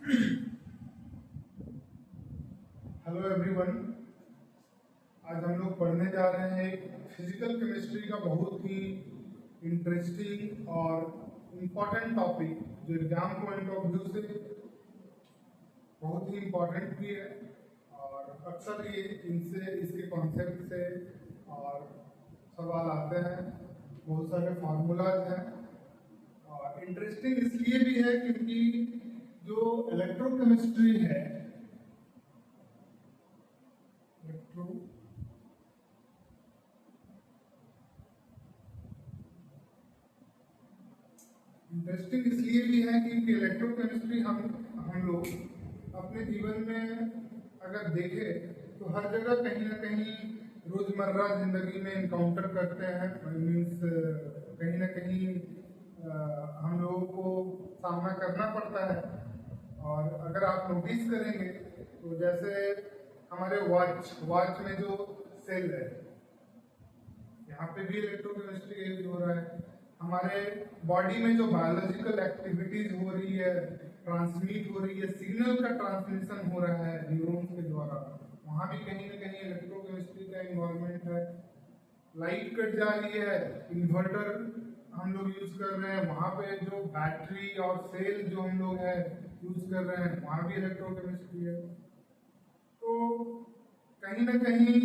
Hello everyone. आज हम लोग पढ़ने जा रहे हैं एक फिजिकल केमिस्ट्री का बहुत ही इंटरेस्टिंग और इम्पोर्टेंट टॉपिक, जो एग्जाम पॉइंट ऑफ व्यू से बहुत ही इम्पोर्टेंट भी है और अक्सर ये इनसे इसके कॉन्सेप्ट से और सवाल आते हैं। बहुत सारे फार्मूलाज हैं और इंटरेस्टिंग इसलिए भी है क्योंकि जो इलेक्ट्रोकेमिस्ट्री है, इंटरेस्टिंग इसलिए भी है क्योंकि इलेक्ट्रोकेमिस्ट्री हम लोग अपने जीवन में अगर देखें तो हर जगह कहीं ना कहीं रोजमर्रा जिंदगी में इनकाउंटर करते हैं। मीन्स कहीं ना कहीं हम लोगों को सामना करना पड़ता है। और अगर आप नोटिस करेंगे तो जैसे हमारे वॉच में जो सेल है, यहाँ पे भी इलेक्ट्रोकेमिस्ट्री यूज हो रहा है। हमारे बॉडी में जो बायोलॉजिकल एक्टिविटीज हो रही है, ट्रांसमिट हो रही है, सिग्नल का ट्रांसमिशन हो रहा है न्यूरॉन्स के द्वारा, वहाँ भी कहीं ना कहीं इलेक्ट्रोकेमिस्ट्री का इन्वॉल्वमेंट है। लाइट कट जा रही है, इन्वर्टर हम लोग यूज कर रहे हैं, वहाँ पे जो बैटरी और सेल जो हम लोग है यूज कर रहे हैं, वहाँ भी इलेक्ट्रोकेमिस्ट्री है। तो कहीं ना कहीं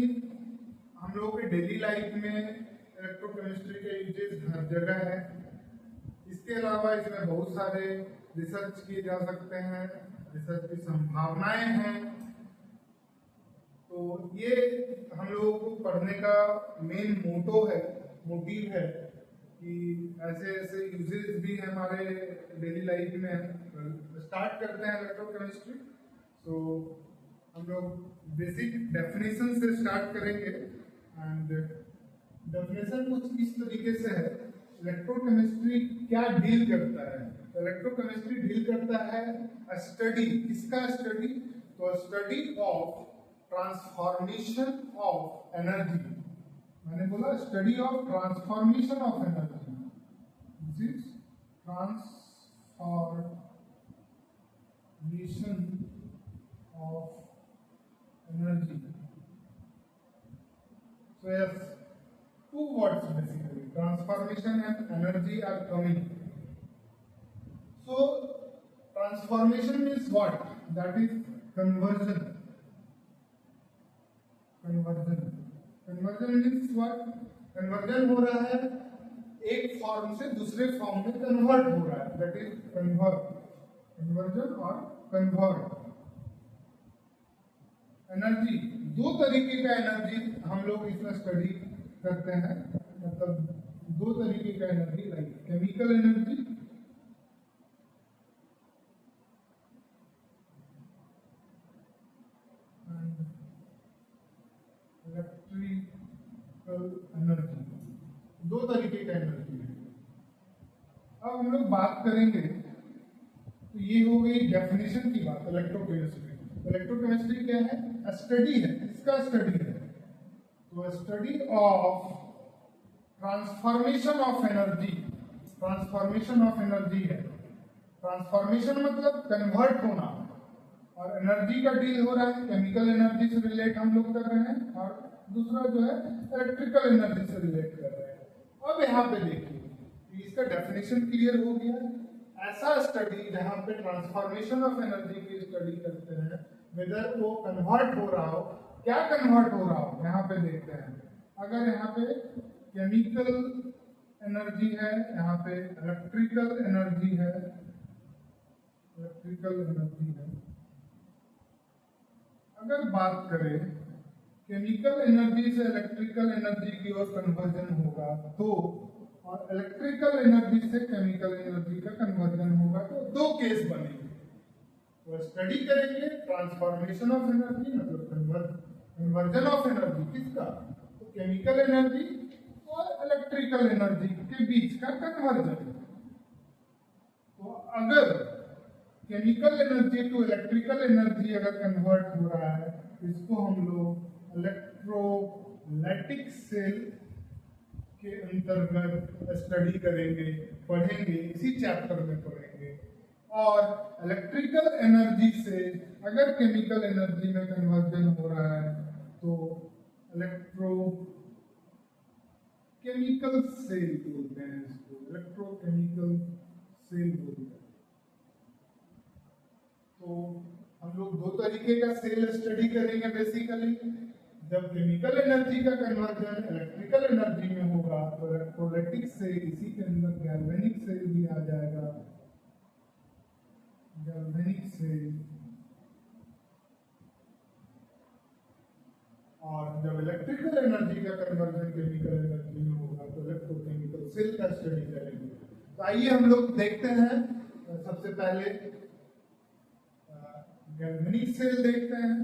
हम लोग के डेली लाइफ में इलेक्ट्रोकेमिस्ट्री के यूजेस हर जगह है। इसके अलावा इसमें बहुत सारे रिसर्च किए जा सकते हैं, रिसर्च की संभावनाएं हैं। तो ये हम लोगों को पढ़ने का मेन मोटिव है कि ऐसे ऐसे यूजेस भी हैं हमारे डेली लाइफ में। स्टार्ट करते हैं इलेक्ट्रोकेमिस्ट्री। तो हम लोग बेसिक डेफिनेशन से स्टार्ट करेंगे एंड डेफिनेशन कुछ इस तरीके से है। इलेक्ट्रोकेमिस्ट्री क्या डील करता है? इलेक्ट्रोकेमिस्ट्री डील करता है स्टडी। किसका स्टडी? तो study of transformation of energy. मैंने बोला study of transformation of energy. This is transformation of energy. So yes, two words basically, transformation and energy are coming. So transformation means what? That is conversion. Conversion means what? Conversion हो रहा है, एक form से दूसरे form में convert हो रहा है, that is conversion और convert। एनर्जी, दो तरीके का एनर्जी हम लोग इसमें स्टडी करते हैं। मतलब दो तरीके का energy, like chemical energy and electrical energy. दो तरीके का एनर्जी है। अब हम लोग बात करेंगे तो ये हो गई डेफिनेशन की बात। इलेक्ट्रोकेमिस्ट्री क्या है? स्टडी है। इसका स्टडी है तो study of transformation of energy. Transformation of energy है। ट्रांसफॉर्मेशन मतलब कन्वर्ट होना, और एनर्जी का डील हो रहा है, केमिकल एनर्जी से रिलेट हम लोग कर रहे हैं, और दूसरा जो है इलेक्ट्रिकल एनर्जी से रिलेट कर रहे हैं। अब यहाँ पे देखिए, इसका डेफिनेशन क्लियर हो गया। ऐसा स्टडी जहाँ पे ट्रांसफॉर्मेशन ऑफ एनर्जी की स्टडी करते हैं, वेदर वो कन्वर्ट हो रहा हो, क्या कन्वर्ट हो रहा हो, यहाँ पे देखते हैं। अगर यहाँ पे केमिकल एनर्जी है, यहाँ पे इलेक्ट्रिकल एनर्जी है, अगर बात करें केमिकल एनर्जी से इलेक्ट्रिकल एनर्जी की ओर कन्वर्जन होगा तो, और इलेक्ट्रिकल एनर्जी से केमिकल एनर्जी का कन्वर्जन होगा तो दो केस बनेंगे। तो स्टडी करेंगे ट्रांसफॉर्मेशन ऑफ एनर्जी, मतलब कन्वर्जन ऑफ एनर्जी। किसका? तो केमिकल एनर्जी और इलेक्ट्रिकल एनर्जी के बीच का कन्वर्जन। तो अगर chemical energy to electrical energy अगर कन्वर्ट हो रहा है, इसको हम लोग इलेक्ट्रोलाइटिक सेल के अंतर्गत स्टडी करेंगे, पढ़ेंगे, इसी चैप्टर में पढ़ेंगे। और इलेक्ट्रिकल एनर्जी से अगर केमिकल एनर्जी में कन्वर्जन हो रहा है तो इलेक्ट्रोकेमिकल सेल बोलते हैं इसको, इलेक्ट्रोकेमिकल सेल बोलते हैं। तो हम लोग दो तरीके का सेल स्टडी करेंगे बेसिकली। जब केमिकल एनर्जी का कन्वर्जन इलेक्ट्रिकल एनर्जी में होगा तो इलेक्ट्रोलाइटिक सेल, इसी के अंदर गैल्वेनिक सेल भी आ जाएगा, गैल्वेनिक सेल। और जब इलेक्ट्रिकल एनर्जी का कन्वर्जन केमिकल एनर्जी में होगा तो इलेक्ट्रोकेमिकल सेल का स्टडी करेंगे। तो आइए हम लोग देखते हैं, सबसे पहले गैल्वेनिक सेल देखते हैं।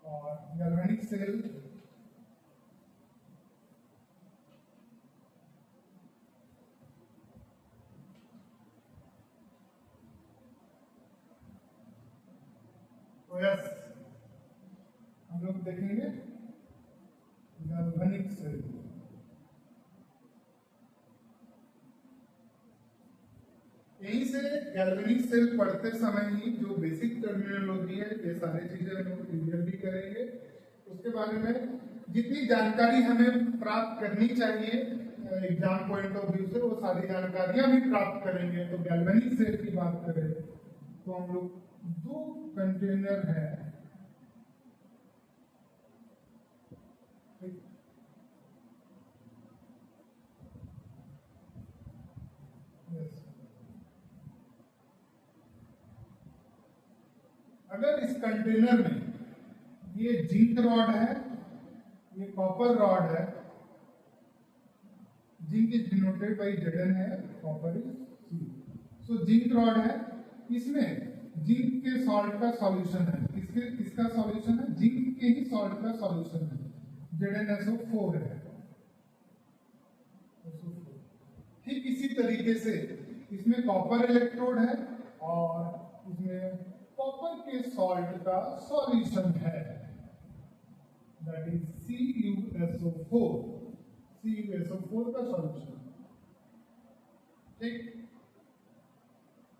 और गैल्वेनिक सेल तो यस हम लोग देखेंगे गैल्वेनिक सेल। यहीं से गैल्वेनिक सेल पढ़ते समय ही जो बेसिक टर्मिनोलॉजी है ये सारी चीजें हम लोग क्लियर भी करेंगे। उसके बारे में जितनी जानकारी हमें प्राप्त करनी चाहिए एग्जाम पॉइंट ऑफ व्यू से वो सारी जानकारियां भी प्राप्त करेंगे। तो गैल्वेनिक सेल की बात करें तो हम लोग दो कंटेनर है, अगर इस कंटेनर में ये जिंक रॉड है, ये कॉपर रॉड है, zinc is denoted by Zn है, copper is C। So zinc rod है, इसमें जिंक के सॉल्ट का सॉल्यूशन है। किसका सॉल्यूशन है? जिंक के ही सॉल्ट का सॉल्यूशन है, ZnSO4 है। ठीक इसी तरीके से इसमें कॉपर इलेक्ट्रोड है और इसमें कॉपर के सॉल्ट का सॉल्यूशन है, दैट इज CuSO4 का सॉल्यूशन। ठीक,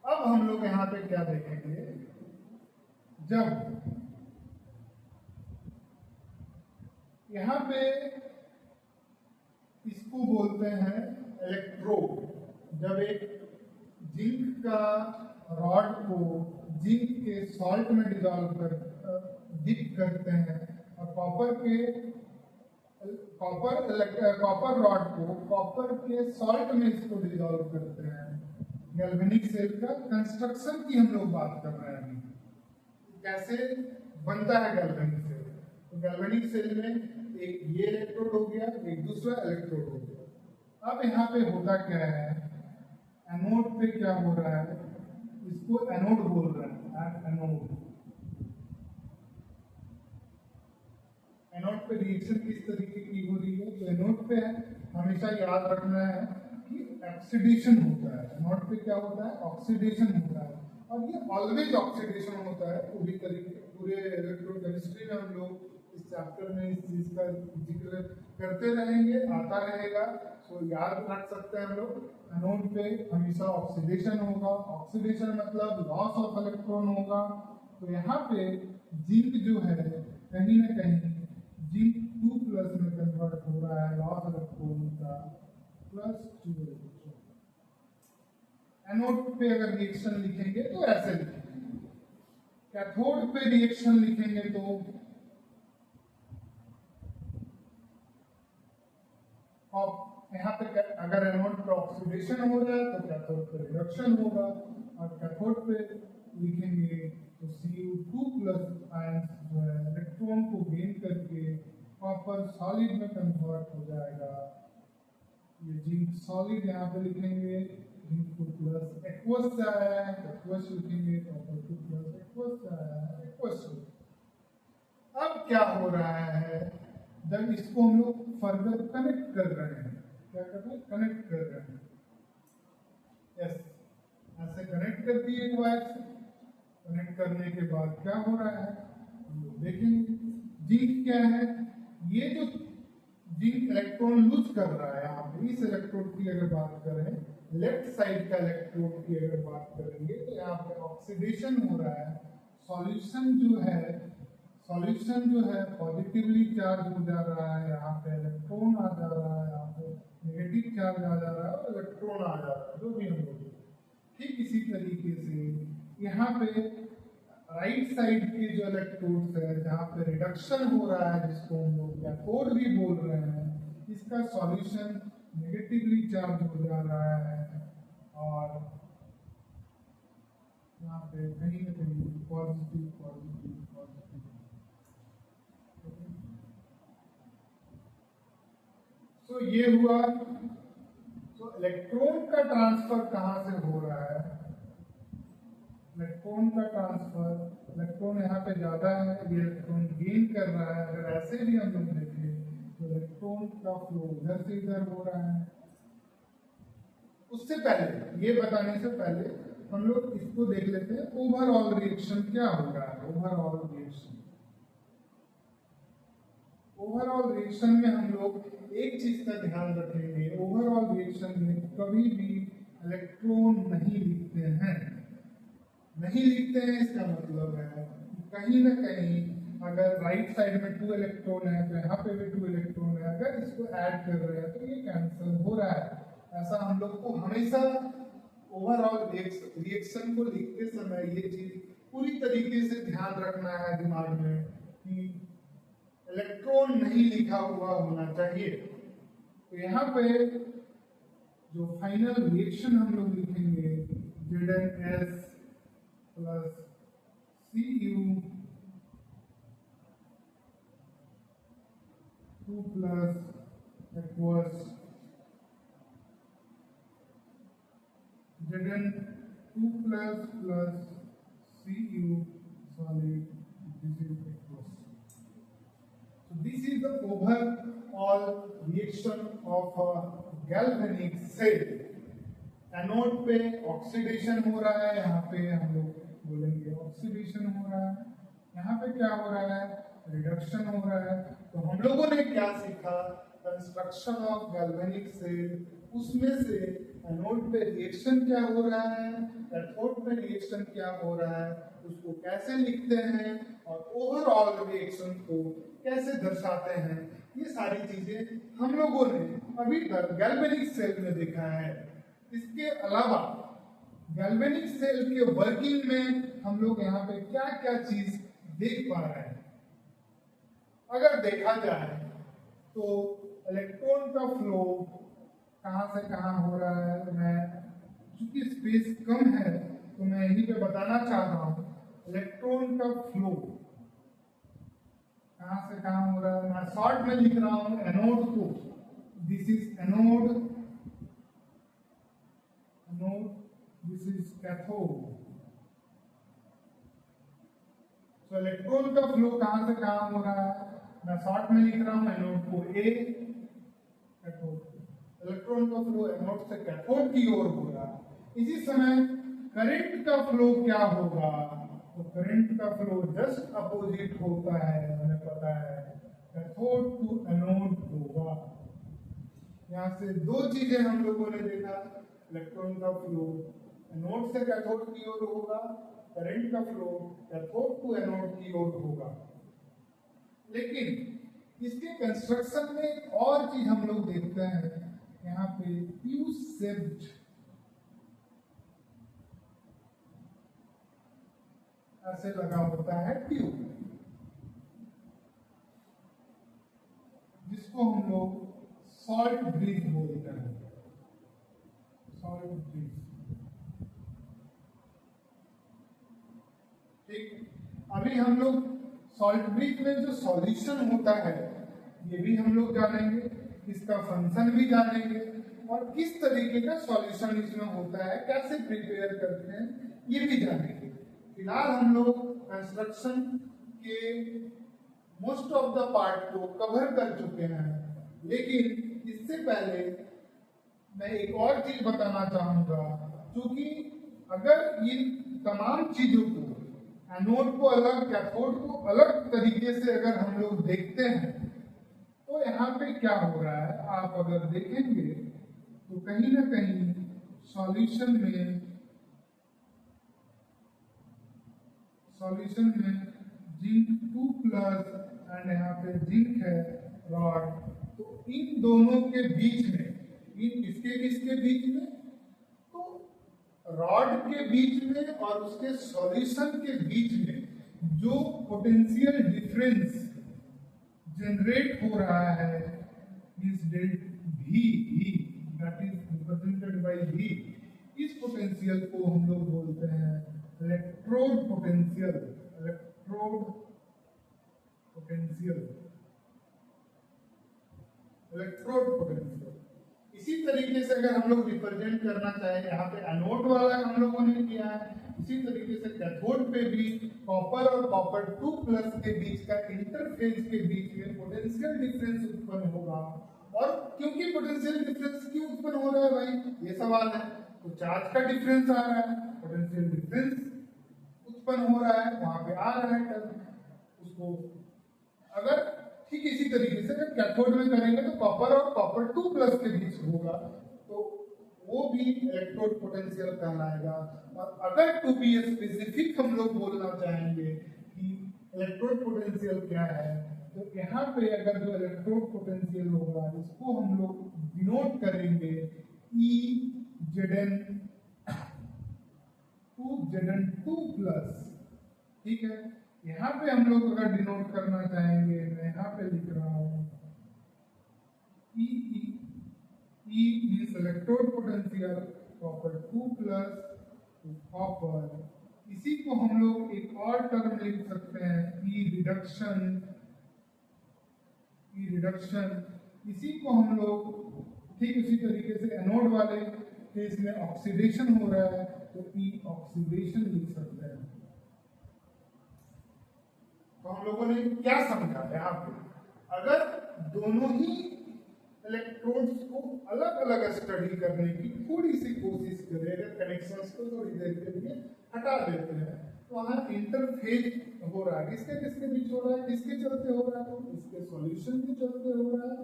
अब हम लोग यहां पे क्या देखेंगे, जब यहां पे इसको बोलते हैं इलेक्ट्रोड। जब एक जिंक का रॉड को जिंक के सॉल्ट में डिप करते हैं और कॉपर रॉड को कॉपर के सॉल्ट में इसको डिसॉल्व करते हैं। गैल्वेनिक सेल का कंस्ट्रक्शन की हम लोग बात कर रहे हैं, कैसे बनता है गैल्वेनिक सेल। तो गैल्वेनिक सेल में एक ये इलेक्ट्रोड हो गया, एक दूसरा इलेक्ट्रोड हो गया। अब यहाँ पे होता क्या है, एनोड पे क्या हो रहा है, इसको एनोड बोल रहे हैं, एनोड पे रिएक्शन किस तरीके की हो रही है। तो एनोड पे हमेशा याद रखना है कि ऑक्सीडेशन होता है। एनोड पे क्या होता है, ऑक्सीडेशन होता है, और ये ऑलवेज ऑक्सीडेशन होता है। पूरे इलेक्ट्रोकेमिस्ट्री में हम लोग इस चैप्टर में इस चीज का जिक्र करते रहेंगे, आता रहेगा। तो याद रख सकते हैं हम लोग, एनोड पे हमेशा ऑक्सीडेशन होगा। ऑक्सीडेशन मतलब लॉस ऑफ इलेक्ट्रॉन होगा। तो यहाँ पे जिंक जो है कहीं ना कहीं जिंक 2+ में कन्वर्ट हो रहा है, लॉस इलेक्ट्रॉन का +2 इलेक्ट्रॉन। एनोड पे अगर रिएक्शन लिखेंगे तो ऐसे लिखेंगे, कैथोड पे रिएक्शन लिखेंगे तो यहाँ पे अगर एनोड पे ऑक्सीडेशन हो रहा है तो कैथोड पे रिडक्शन होगा, और कैथोड पे लिखेंगे तो Cu2+ आयंस जो है इलेक्ट्रॉन को गेन करके कॉपर सॉलिड में कन्वर्ट हो जाएगा। ये जिंक सॉलिड यहाँ पे लिखेंगे, जिंक 2+ एक्वस से आया है, एक्वस लिखेंगे, कॉपर 2+ एक्वस से आया है, एक्वस। अब क्या हो रहा है, जब इसको हम लोग फर्दर कनेक्ट कर रहे हैं, क्या कर रहे हैं, कनेक्ट कर रहे हैं। यस, ऐसे कनेक्ट कर दिए एक वायर से। कनेक्ट करने के बाद क्या हो रहा है हम लोग देखेंगे। जिंक क्या है, ये जो जिंक इलेक्ट्रॉन लूज कर रहा है, आप इस इलेक्ट्रोड की अगर बात करें, लेफ्ट साइड का इलेक्ट्रोड की अगर बात करेंगे तो यहाँ यहाँ पे ऑक्सीडेशन हो रहा है, सॉल्यूशन जो है पॉजिटिवली चार्ज हो जा रहा है, यहाँ पे इलेक्ट्रॉन आ जा रहा है, यहाँ पे नेगेटिव चार्ज आ जा रहा है और इलेक्ट्रॉन आ जा रहा है, जो भी हम लोग। ठीक इसी तरीके से यहाँ पे राइट साइड के जो इलेक्ट्रोड्स है, जहाँ पे रिडक्शन हो रहा है, जिसको हम लोग कैथोड भी बोल रहे हैं, इसका सॉल्यूशन नेगेटिवली चार्ज हो जा रहा है और यहाँ पे कहीं ना कहीं पॉजिटिव पॉजिटिव पॉजिटिव। तो ये हुआ। तो इलेक्ट्रॉन का ट्रांसफर कहाँ से हो रहा है? इलेक्ट्रॉन का ट्रांसफर, इलेक्ट्रॉन यहाँ पे ज्यादा है, ये इलेक्ट्रॉन गेन कर रहा है। अगर ऐसे भी हम लोग देखें तो इलेक्ट्रॉन का फ्लो इधर से इधर हो रहा है। उससे पहले, ये बताने से पहले हम लोग इसको देख लेते हैं, ओवरऑल रिएक्शन क्या हो रहा है। ओवरऑल रिएक्शन में हम लोग एक चीज का ध्यान रखेंगे, ओवरऑल रिएक्शन में कभी भी इलेक्ट्रॉन नहीं लिखते हैं। इसका मतलब है कहीं ना कहीं अगर राइट साइड में 2 इलेक्ट्रॉन है तो यहाँ पे भी 2 इलेक्ट्रॉन है, अगर इसको ऐड कर रहे हैं तो ये कैंसिल हो रहा है। ऐसा हम लोग को हमेशा ओवरऑल रिएक्शन को लिखते समय ये चीज पूरी तरीके से ध्यान रखना है दिमाग में कि इलेक्ट्रॉन नहीं लिखा हुआ होना चाहिए। तो यहाँ पे जो फाइनल रिएक्शन हम लोग लिखेंगे ZnS plus Cu 2 plus aqueous Zn2 plus Cu solid, this is aqueous. So this is the overall reaction of a galvanic cell. Anode पे ऑक्सीडेशन हो रहा है, यहाँ पे हम लोग बोलेंगे ऑक्सीडेशन हो रहा है, यहाँ पे क्या हो रहा है, रिडक्शन हो रहा है। तो हम लोगों ने क्या सीखा, कंस्ट्रक्शन ऑफ गैल्वेनिक सेल, उसमें से एनोड पे रिएक्शन क्या हो रहा है, कैथोड पे रिएक्शन क्या हो रहा है, उसको कैसे लिखते हैं और ओवरऑल रिएक्शन को कैसे दर्शाते हैं, ये सारी चीजें हम लोगों ने अभी तक गैल्वेनिक सेल में देखा है। इसके अलावा गैल्वेनिक सेल के वर्किंग में हम लोग यहाँ पे क्या क्या चीज देख पा रहे हैं। अगर देखा जाए तो इलेक्ट्रॉन का फ्लो कहाँ से कहाँ हो रहा है, मैं चूंकि स्पेस कम है तो मैं यहीं पे बताना चाह रहा हूँ। इलेक्ट्रॉन का फ्लो कहाँ से कहाँ हो रहा है, मैं शॉर्ट में लिख रहा हूँ एनोड को, this is anode, this is cathode। तो इलेक्ट्रॉन का फ्लो कहां से कहां हो रहा है, मैं शॉर्ट में लिख रहा हूं एनोड को ए, कैथोड। इलेक्ट्रॉन का फ्लो एनोड से कैथोड की ओर हो रहा है। इसी समय करंट का फ्लो क्या होगा, तो करंट का फ्लो जस्ट अपोजिट होता है, हमें पता है, कैथोड टू एनोड होगा। यहाँ से दो चीजें हम लोगों ने देखा, इलेक्ट्रॉन का फ्लो एनोड से कैथोड की ओर होगा, करंट का फ्लो कैथोड टू एनोड की ओर होगा। लेकिन इसके कंस्ट्रक्शन में एक और चीज हम लोग देखते हैं, यहाँ पे ट्यूब शेप्ड ऐसे लगा होता है ट्यूब, जिसको हम लोग सॉल्ट ब्रिज बोलते हैं, सॉल्ट ब्रिज। ठीक, अभी हम लोग सॉल्ट ब्रिज में जो सॉल्यूशन होता है ये भी हम लोग जानेंगे, इसका फंक्शन भी जानेंगे और किस तरीके का सॉल्यूशन इसमें होता है, कैसे प्रिपेयर करते हैं ये भी जानेंगे। फिलहाल हम लोग कंस्ट्रक्शन के मोस्ट ऑफ द पार्ट को कवर कर चुके हैं, लेकिन इससे पहले मैं एक और चीज बताना चाहूंगा, क्योंकि अगर ये तमाम चीजों को, एनोड को अलग, कैथोड को अलग तरीके से अगर हम लोग देखते हैं तो यहाँ पे क्या हो रहा है, आप अगर देखेंगे तो कहीं ना कहीं सॉल्यूशन में सॉल्यूशन में जिंक 2 प्लस एंड यहाँ पे जिंक है रॉड, तो इन दोनों के बीच में, इन किसके बीच में, तो रॉड के बीच में और उसके सॉल्यूशन के बीच में जो पोटेंशियल डिफरेंस जनरेट हो रहा है इस delta V that is represented by V, इस पोटेंशियल को हम लोग बोलते हैं electrode potential. Electrode potential, electrode potential. इसी तरीके से अगर हम लोग रिप्रेजेंट करना चाहें, यहाँ पे एनोड वाला हम लोगों ने किया है, इसी तरीके से कैथोड पे भी कॉपर और कॉपर 2 प्लस के बीच का इंटरफेस के बीच में पोटेंशियल डिफरेंस उत्पन्न होगा। और क्योंकि पोटेंशियल डिफरेंस क्यों उत्पन्न हो रहा है भाई, ये सवाल है, तो चार्ज का डिफरेंस आ रहा है, पोटेंशियल डिफरेंस उत्पन्न हो रहा है, वहां पे आ रहा है टर्म उसको। अगर ठीक इसी तरीके से अगर कैथोड में करेंगे तो कॉपर और कॉपर 2 प्लस के बीच होगा, तो वो भी इलेक्ट्रोड पोटेंशियल कहलाएगा। और अगर टू बी स्पेसिफिक हम लोग बोलना चाहेंगे कि इलेक्ट्रोड पोटेंशियल क्या है, तो यहाँ पे अगर जो इलेक्ट्रोड पोटेंशियल होगा इसको हम लोग डिनोट करेंगे Zn2 प्लस, ठीक है। यहाँ पे हम लोग अगर डिनोट करना चाहेंगे, मैं यहाँ पे लिख रहा हूँ E means electrode potential copper 2 plus copper, इसी को हम लोग एक और टर्म लिख सकते हैं E रिडक्शन, इसी को हम लोग ठीक उसी तरीके से एनोड वाले केस में ऑक्सीडेशन हो रहा है तो E ऑक्सीडेशन लिख सकते हैं। तो हम लोगों ने क्या समझा यहाँ पे, अगर दोनों ही इलेक्ट्रोड्स को अलग अलग स्टडी करने की थोड़ी सी कोशिश करें, अगर कनेक्शंस को थोड़ी देर के लिए हटा देते हैं तो वहाँ इंटरफेज हो रहा है, किसके बीच हो रहा है, किसके चलते हो रहा है, तो इसके सॉल्यूशन के चलते हो रहा है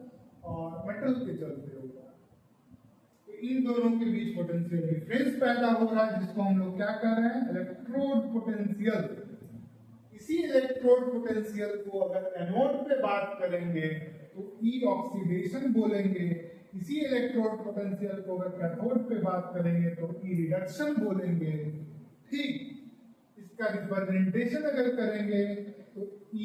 और मेटल के चलते हो रहा है। तो इन दोनों के बीच पोटेंशियल डिफरेंस पैदा हो रहा है, जिसको हम लोग क्या कर रहे हैं, इलेक्ट्रोड पोटेंशियल। इसी इलेक्ट्रोड पोटेंशियल को अगर एनोड पे बात करेंगे तो E ऑक्सीडेशन बोलेंगे, इसी इलेक्ट्रोड पोटेंशियल को अगर कैथोड पे बात करेंगे तो E रिडक्शन बोलेंगे। ठीक, इसका रिप्रेजेंटेशन अगर करेंगे तो E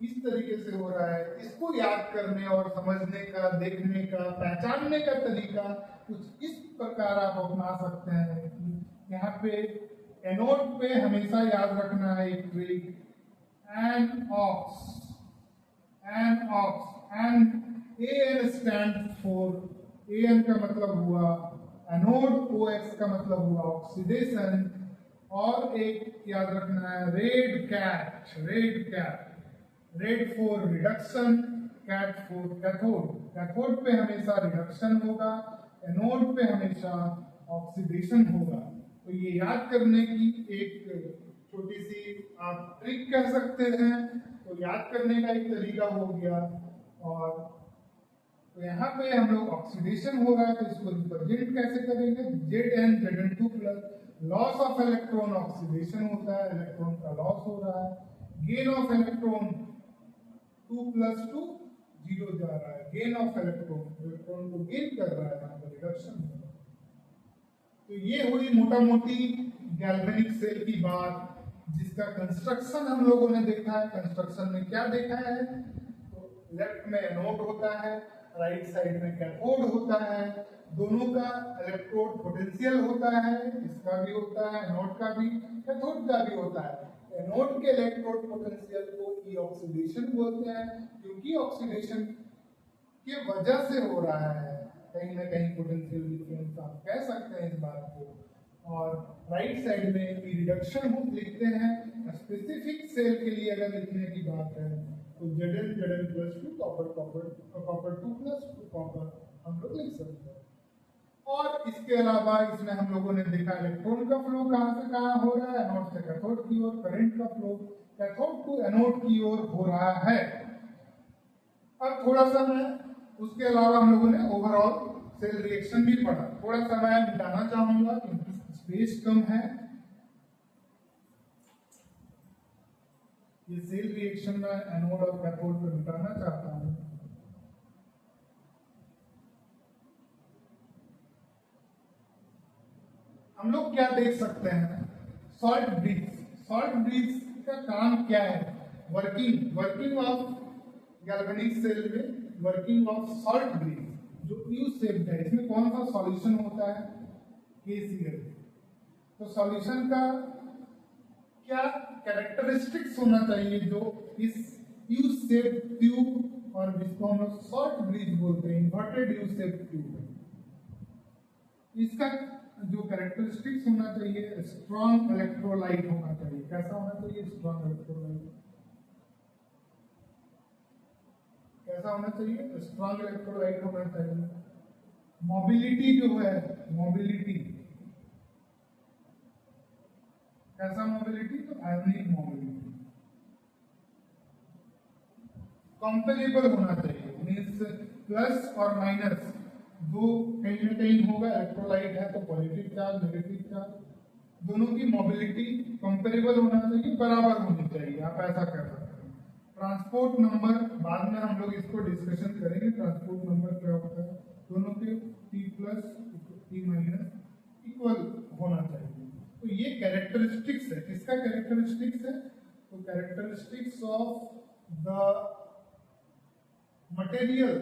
इस तरीके से हो रहा है। इसको याद करने और समझने का, देखने का, पहचानने का तरीका कुछ इस प्रकार आप अपना सकते हैं कि यहाँ पे एनोड पे हमेशा याद रखना है एक trick, N-ox, and AN stands for, AN का मतलब हुआ एनोड, OX का मतलब हुआ ऑक्सीडेशन, और एक याद रखना है red for reduction, cat for cathode. Cathode पे हमेशा रिडक्शन होगा, एनोड पे हमेशा ऑक्सीडेशन होगा। तो ये याद करने की एक छोटी सी आप ट्रिक कह सकते हैं, तो याद करने का एक तरीका हो गया। और तो यहाँ पे हम लोग ऑक्सीडेशन हो रहा है तो इसको रिप्रेजेंट कैसे करेंगे, Zn2 plus, loss of electron oxidation होता है, इलेक्ट्रॉन का लॉस हो रहा है, गेन ऑफ इलेक्ट्रॉन 2 प्लस 2 0 जा रहा है, गेन ऑफ इलेक्ट्रॉन को गेन कर रहा है, यहाँ पर रिडक्शन हो रहा है। तो ये हुई मोटा मोटी गैल्वेनिक सेल की बात, जिसका कंस्ट्रक्शन हम लोगों ने देखा है। कंस्ट्रक्शन में क्या देखा है, तो लेफ्ट में एनोड होता है, राइट साइड में कैथोड होता है, दोनों का इलेक्ट्रोड पोटेंशियल होता है, इसका भी होता है, एनोड का भी, कैथोड का भी होता है। एनोड के इलेक्ट्रोड पोटेंशियल को ई ऑक्सीडेशन बोलते हैं, क्योंकि ऑक्सीडेशन की वजह से हो रहा है कहीं ना कहीं पोटेंशियल डिफरेंस, आप कह सकते हैं इस बात को। और राइट साइड में रिडक्शन हम लिखते हैं। स्पेसिफिक सेल के लिए अगर लिखने की बात है तो Zn plus 2 copper 2 plus 2 copper हम लोग लिख सकते हैं। और इसके अलावा इसमें हम लोगों ने देखा इलेक्ट्रॉन का फ्लो कहाँ से कहाँ हो रहा है, एनोड से कैथोड की ओर, करंट का फ्लो कैथोड टू एनोड की ओर हो रहा है। अब थोड़ा सा मैं उसके अलावा हम लोगों ने ओवरऑल सेल रिएक्शन भी पढ़ा, थोड़ा सा मैं मिटाना चाहूंगा क्योंकि स्पेस कम है। ये सेल रिएक्शन में एनोड और कैथोड को मिटाना चाहता हूं। हम लोग क्या देख सकते हैं, सॉल्ट ब्रिज। सॉल्ट ब्रिज का काम क्या है, वर्किंग ऑफ गैल्वेनिक सेल में वर्किंग ऑफ सॉल्ट ब्रिज जो यू शेप्ड है। इसमें कौन सा सॉल्यूशन होता है, KCl। तो सॉल्यूशन का क्या कैरेक्टरिस्टिक्स होना चाहिए जो इस यू शेप ट्यूब और जिसको हम लोग सॉल्ट ब्रिज बोलते हैं, इन्वर्टेड यू शेप ट्यूब, इसका जो कैरेक्टरिस्टिक्स होना चाहिए, स्ट्रॉन्ग इलेक्ट्रोलाइट होना चाहिए। कैसा होना चाहिए, स्ट्रॉन्ग इलेक्ट्रोलाइट। कैसा होना चाहिए, स्ट्रॉन्ग इलेक्ट्रोलाइट होना चाहिए। मोबिलिटी जो है, मोबिलिटी कैसा मोबिलिटी, तो आयोनिक मोबिलिटी। कंपेरेबल होना चाहिए, मीन्स प्लस और माइनस दो कहीं ना कहीं होगा। इलेक्ट्रोलाइट है तो पॉजिटिव चार्ज नेगेटिव चार्ज, दोनों की मोबिलिटी कंपेरेबल होना चाहिए, बराबर होनी चाहिए। आप ऐसा कर सकते हैं। ट्रांसपोर्ट नंबर बाद में हम लोग इसको डिस्कशन करेंगे, ट्रांसपोर्ट नंबर क्या होता है। दोनों के T plus T minus equal होना चाहिए। तो ये कैरेक्टरिस्टिक्स है, किसका कैरेक्टरिस्टिक्स है, तो characteristics of the material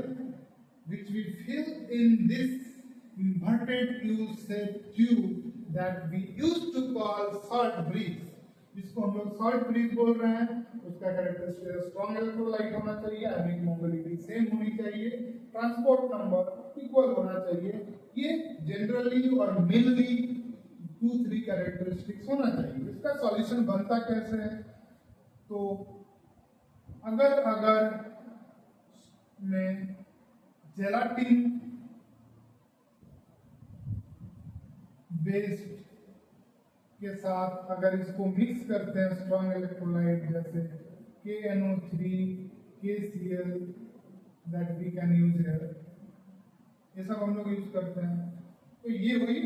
which we fill in this inverted U-shaped tube that we used to call salt bridge, जिसको हम लोग सॉल्ट ब्रिज बोल रहे हैं। उसका कैरेक्टरिस्टिक स्ट्रॉन्ग इलेक्ट्रोलाइट होना चाहिए, आयोनिक मोबिलिटी सेम होनी चाहिए, ट्रांसपोर्ट नंबर इक्वल होना चाहिए। ये जनरली और मेनली 2-3 कैरेक्टरिस्टिक्स होना चाहिए। इसका सॉल्यूशन बनता कैसे है, तो अगर में जेलाटिन बेस्ड के साथ अगर इसको मिक्स करते हैं, स्ट्रॉन्ग इलेक्ट्रोलाइट जैसे KNO3 KCl that we can use here, ये सब हम लोग यूज करते हैं। तो ये हुई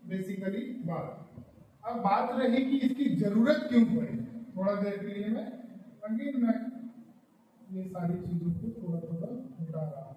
बेसिकली बात। अब बात रही कि इसकी जरूरत क्यों पड़ी। थोड़ा देर के लिए मैं ये सारी चीजों को थोड़ा थोड़ा मिटा रहा हूं।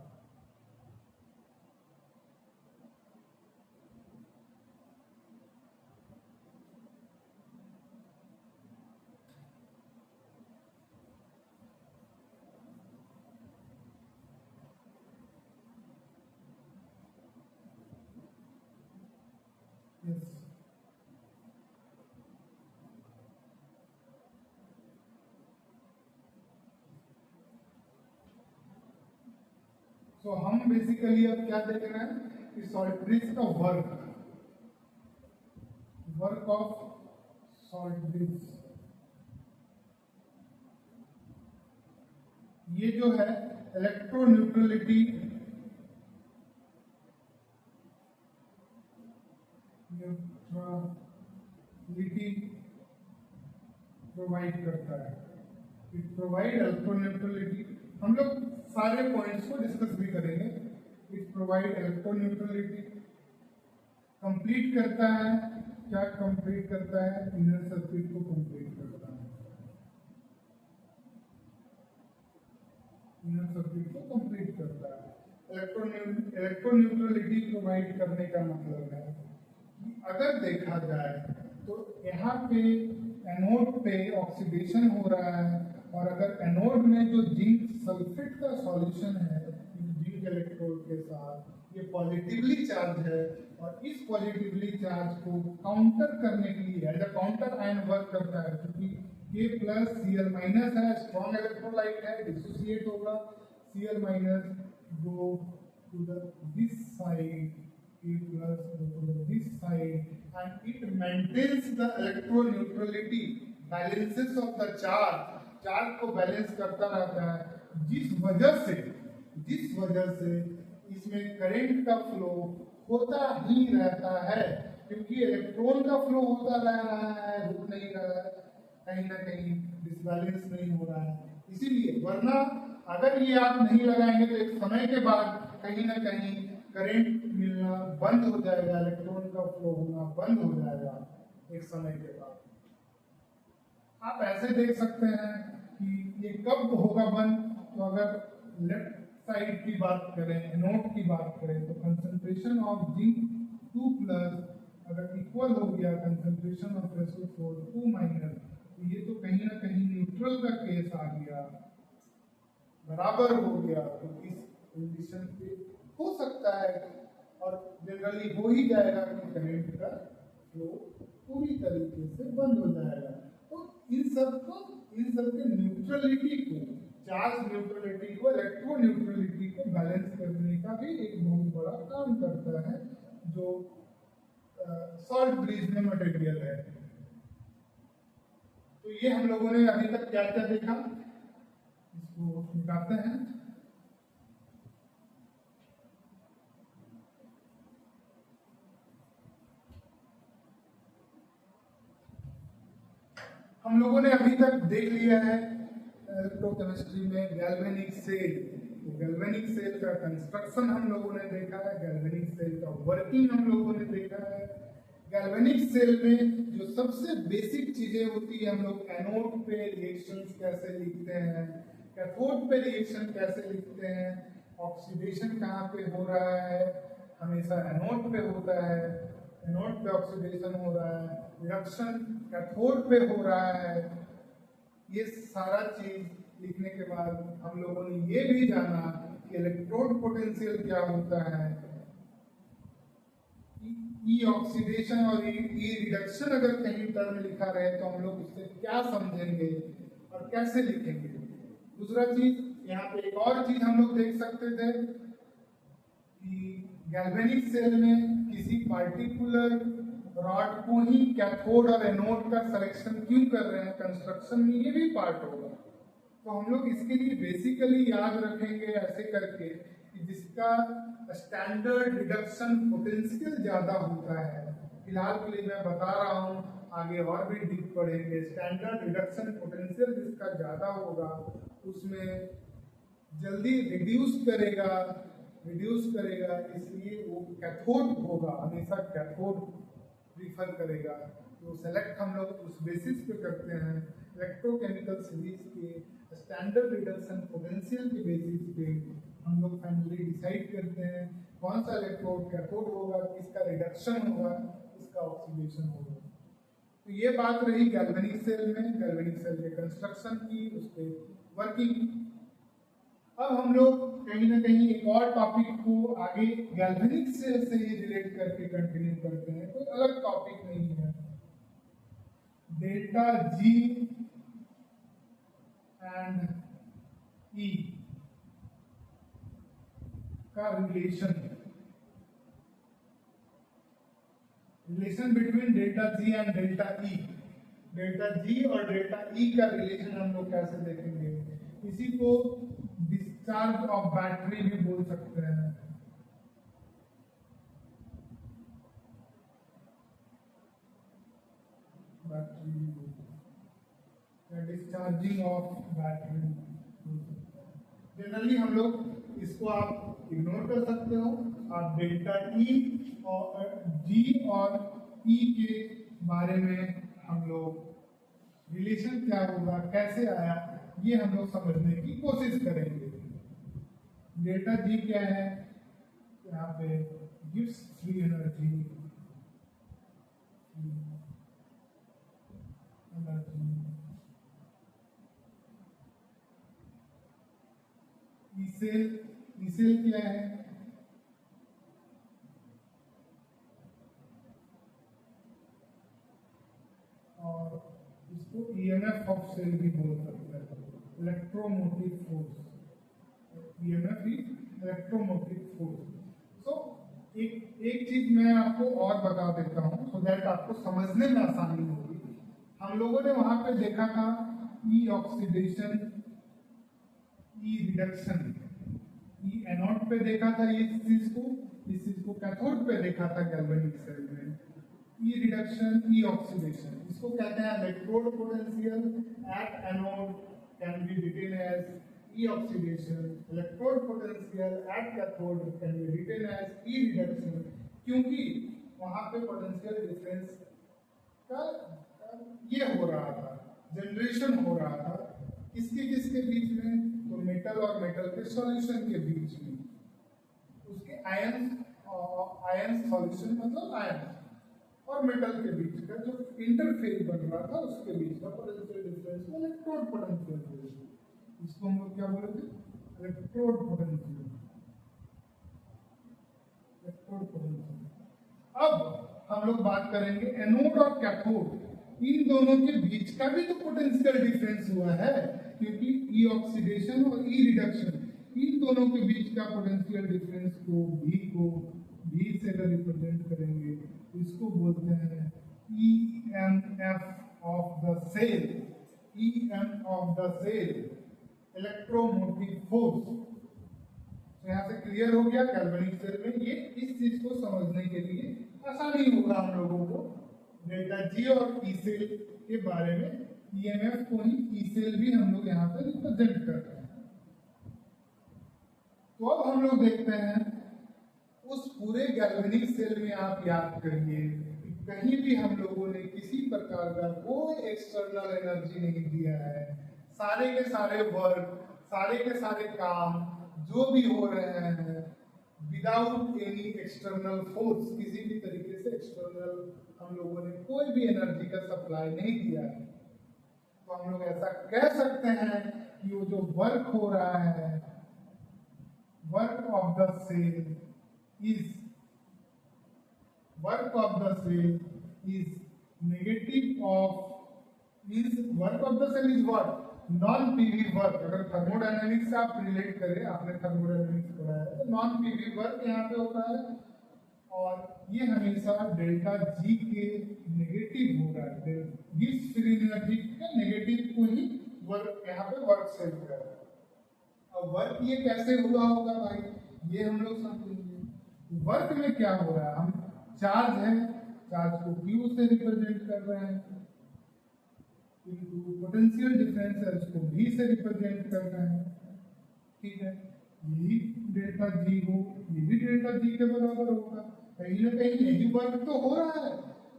तो हम बेसिकली अब क्या देख रहे हैं कि सॉल्ट ब्रिज का वर्क ऑफ सॉल्ट ब्रिज। ये जो है इलेक्ट्रोन्यूट्रलिटी प्रोवाइड करता है। It provide electroneutrality. हम लोग सारे पॉइंट्स को डिस्कस भी करेंगे। इट प्रोवाइड इलेक्ट्रोन्यूट्रलिटी, कंप्लीट करता है। क्या कंप्लीट करता है, इनर सर्किट को कंप्लीट करता है। इनर सर्किट को कंप्लीट करता है। इलेक्ट्रोन्यूट्रलिटी प्रोवाइड करने का मतलब है कि अगर देखा जाए तो यहाँ पे एनोड पे ऑक्सीडेशन हो रहा है, और अगर एनोड में जो जिंक सल्फेट का सॉल्यूशन है जिंक इलेक्ट्रोड के साथ, ये पॉजिटिवली चार्ज है, और इस पॉजिटिवली चार्ज को काउंटर करने के लिए as a counter ion work करता है, क्योंकि K प्लस Cl माइनस है, स्ट्रॉन्ग इलेक्ट्रोलाइट है, डिसोसिएट होगा, Cl minus go to the this side, K plus go to this side, and it maintains the electroneutrality, balances of the charge, charge को balance करता रहता है, जिस वजह से इसमें करंट का फ्लो होता ही रहता है, क्योंकि इलेक्ट्रॉन का फ्लो होता रह रहा है, रुक नहीं रहा है, कहीं ना कहीं डिसबैलेंस नहीं हो रहा है। इसीलिए वरना अगर ये आप नहीं लगाएंगे तो एक समय के बाद कहीं ना कहीं करंट मिलना बंद हो जाएगा, इलेक्ट्रॉन का फ्लो होना बंद हो जाएगा एक समय के बाद। आप ऐसे देख सकते हैं ये कब होगा बंद? तो अगर लेफ्ट साइड की बात करें, एनोड की बात करें, तो कंसंट्रेशन ऑफ जिंक 2 प्लस अगर इक्वल हो गया कंसंट्रेशन ऑफ SO4 2 माइनस, तो ये तो कहीं ना कहीं न्यूट्रल का केस आ गया, बराबर हो गया। तो इस कंडीशन पे हो सकता है और जनरली हो ही जाएगा कि करंट का फ्लो पूरी तरीके से बंद हो जाएगा। तो इन सब के न्यूट्रलिटी को, चार्ज न्यूट्रलिटी को, इलेक्ट्रो न्यूट्रलिटी को बैलेंस करने का भी एक बहुत बड़ा काम करता है जो सॉल्ट ब्रिज में मटेरियल है। तो ये हम लोगों ने अभी तक क्या क्या देखा, इसको निकालते हैं। हम लोगों ने अभी तक देख लिया है इलेक्ट्रोकेमिस्ट्री में गैल्वेनिक सेल। तो गैल्वेनिक सेल का कंस्ट्रक्शन हम लोगों ने देखा है, गैल्वेनिक सेल का वर्किंग हम लोगों ने देखा है। गैल्वेनिक सेल में जो सबसे बेसिक चीजें होती है, हम लोग एनोड पे रिएक्शंस कैसे लिखते हैं, कैथोड पे रिएक्शन कैसे लिखते हैं, ऑक्सीडेशन कहाँ पे हो रहा है, हमेशा एनोड पे होता है, एनोड पे ऑक्सीडेशन हो रहा है, रिडक्शन कैथोड पे हो रहा है। ये सारा चीज लिखने के बाद हम लोगों ने ये भी जाना कि इलेक्ट्रोड पोटेंशियल क्या होता है, ई ऑक्सीडेशन और ई रिडक्शन अगर कहीं टर्म लिखा रहे तो हम लोग उससे क्या समझेंगे और कैसे लिखेंगे। दूसरा चीज, यहाँ पे एक और चीज हम लोग देख सकते थे कि गैल्वेनिक सेल में किसी पार्टिकुलर रॉड को ही कैथोड और एनोड का सिलेक्शन क्यों कर रहे हैं, कंस्ट्रक्शन में ये भी पार्ट होगा। तो हम लोग इसके लिए बेसिकली याद रखेंगे ऐसे करके कि जिसका स्टैंडर्ड रिडक्शन पोटेंशियल ज्यादा होता है। फिलहाल के लिए मैं बता रहा हूँ, आगे और भी डीप पढ़ेंगे। स्टैंडर्ड रिडक्शन पोटेंशियल जिसका ज्यादा होगा उसमें जल्दी रिड्यूस करेगा, इसलिए वो कैथोड होगा, हमेशा कैथोड प्रीफर करेगा। तो सेलेक्ट हम लोग उस बेसिस पे करते हैं, इलेक्ट्रोकेमिकल सीरीज के स्टैंडर्ड रिडक्शन पोटेंशियल के बेसिस पे हम लोग फाइनली डिसाइड करते हैं कौन सा इलेक्ट्रोड कैथोड होगा, किसका रिडक्शन होगा, किसका ऑक्सीडेशन होगा। तो ये बात रही गैल्वेनिक सेल में, गैल्वेनिक सेल के कंस्ट्रक्शन की, उसके वर्किंग। अब हम लोग कहीं ना कहीं एक और टॉपिक को आगे गैल्वेनिक सेल से ही रिलेट करके कंटिन्यू करते हैं, कोई अलग टॉपिक नहीं है। डेल्टा जी एंड ई का relation between delta G and delta E. Delta G और डेल्टा ई का रिलेशन हम लोग कैसे देखेंगे, इसी को डिस्चार्ज ऑफ बैटरी भी बोल सकते हैं। बैटरी या डिस्चार्जिंग ऑफ बैटरी। जनरली हम लोग इसको आप इग्नोर कर सकते हो। आप डेल्टा ई और जी और ई के बारे में हम लोग रिलेशन क्या होगा, कैसे आया, ये हम लोग समझने की कोशिश करेंगे। डेल्टा जी क्या है, यहाँ पे gives free energy, E cell क्या है, और इसको ईएमएफ ऑफ सेल भी बोल सकते हैं, इलेक्ट्रोमोटिव फोर्स। ईएमएफ ही इलेक्ट्रोमोटिव फोर्स। सो एक चीज मैं आपको और बता देता हूँ सो दैट आपको समझने में आसानी होगी। हम लोगों ने वहां पे देखा था ई ऑक्सीडेशन, ई रिडक्शन, ई एनोड पे देखा था इस चीज को कैथोड पे देखा था गैल्वेनिक सेल में। ई रिडक्शन, ई ऑक्सीडेशन, इसको कहते हैं electrode potential at anode can be written as E oxidation, electrode potential at cathode can be written as E reduction, क्योंकि वहां पे पोटेंशियल डिफरेंस का ये हो रहा था, जनरेशन हो रहा था। किसके किसके बीच में, तो मेटल और मेटल के सॉल्यूशन के बीच में, उसके आयन सॉल्यूशन मतलब आयन और मेटल के बीच का जो इंटरफेस बन रहा था उसके बीच का पोटेंशियल डिफरेंस को इलेक्ट्रोड पोटेंशियल बोलते हैं। इसको हम लोग क्या बोले थे, इलेक्ट्रोड पोटेंशियल। अब हम लोग बात करेंगे एनोड और कैथोड, इन दोनों के बीच का भी तो पोटेंशियल डिफरेंस हुआ है, क्योंकि ई ऑक्सीडेशन और ई रिडक्शन, इन दोनों के बीच का पोटेंशियल डिफरेंस को भी से रिप्रेजेंट करेंगे, इसको बोलते हैं EMF of the cell, EM of the cell, electromotive force. तो यहाँ से क्लियर हो गया गैल्वेनिक सेल में, ये इस चीज को समझने के लिए आसानी होगा हम लोगों को डेल्टा जी और ई सेल के बारे में, ईएमएफ को ही ई सेल भी हम लोग यहाँ पे रिप्रेजेंट कर रहे हैं। तो अब हम लोग देखते हैं उस पूरे गैल्वेनिक सेल में आप याद करिए कहीं भी हम लोगों ने किसी प्रकार का कोई एक्सटर्नल एनर्जी नहीं दिया है, सारे के सारे वर्क, सारे के सारे काम जो भी हो रहे हैं विदाउट एनी एक्सटर्नल फोर्स, किसी भी तरीके से एक्सटर्नल हम लोगों ने कोई भी एनर्जी का सप्लाई नहीं दिया है। तो हम लोग ऐसा कह सकते हैं कि वो जो वर्क हो रहा है, work of the cell is negative of, means work of the cell is what, non PV work. अगर थर्मोडायनेमिक्स से आप रिलेट करें, आपने थर्मोडायनेमिक्स पढ़ा है, तो नॉन पीवी वर्क यहाँ पे होता है और ये हमेशा डेल्टा जी के नेगेटिव हो रहा है, गिव्स फ्री एनर्जी के नेगेटिव को ही वर्क यहाँ पे वर्क से हो रहा है। अब वर्क ये कैसे हुआ होगा भाई, ये हम लोग समझेंगे। वर्क में क्या हो रहा है, हम चार्ज है, चार्ज को क्यू से रिप्रेजेंट कर रहे हैं, पोटेंशियल डिफरेंस है उसको भी से रिप्रेजेंट कर रहे हैं, ठीक है। यही डेल्टा जी हो, ये भी डेल्टा जी के बराबर होगा, कहीं ना कहीं यही वर्क तो हो रहा है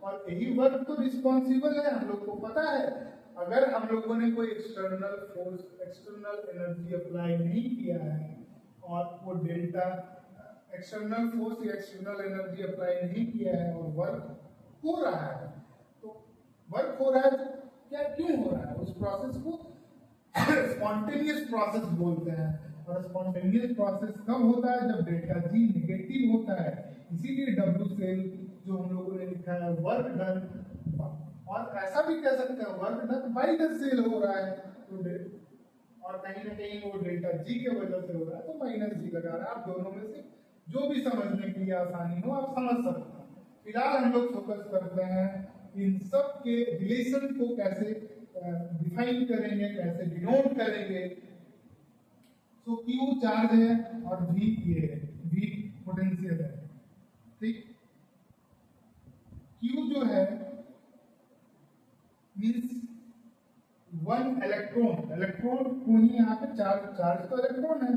और यही वर्क तो रिस्पॉन्सिबल है, हम लोग को पता है। अगर हम लोगों ने कोई external force, external energy apply नहीं किया है और वो डेल्टा एक्सटर्नल फोर्स या एक्सटर्नल एनर्जी अप्लाई नहीं किया है और वर्क हो रहा है, तो वर्क हो रहा है तो क्या क्यों हो रहा है, उस प्रोसेस को स्पॉन्टेनियस प्रोसेस बोलते हैं। और स्पॉन्टेनियस प्रोसेस कब होता है, जब डेल्टा जी नेगेटिव होता है। इसीलिए डब्ल्यू सेल जो हम लोगों ने लिखा है वर्क डन, और ऐसा भी कह सकते हैं work done by the cell हो रहा है, तो और कहीं ना कहीं वो डेल्टा जी के वजह से हो रहा है, तो माइनस जी लगा रहा है। आप दोनों में से जो भी समझने के लिए आसानी हो आप समझ सकते हैं। फिलहाल हम लोग फोकस करते हैं इन सब के रिलेशन को कैसे डिफाइन करेंगे, कैसे डिनोट करेंगे। तो क्यू चार्ज है और वी ये है, वी पोटेंशियल है, ठीक। क्यू जो है मींस वन इलेक्ट्रॉन, इलेक्ट्रॉन को ही यहाँ पे चार्ज तो इलेक्ट्रॉन है,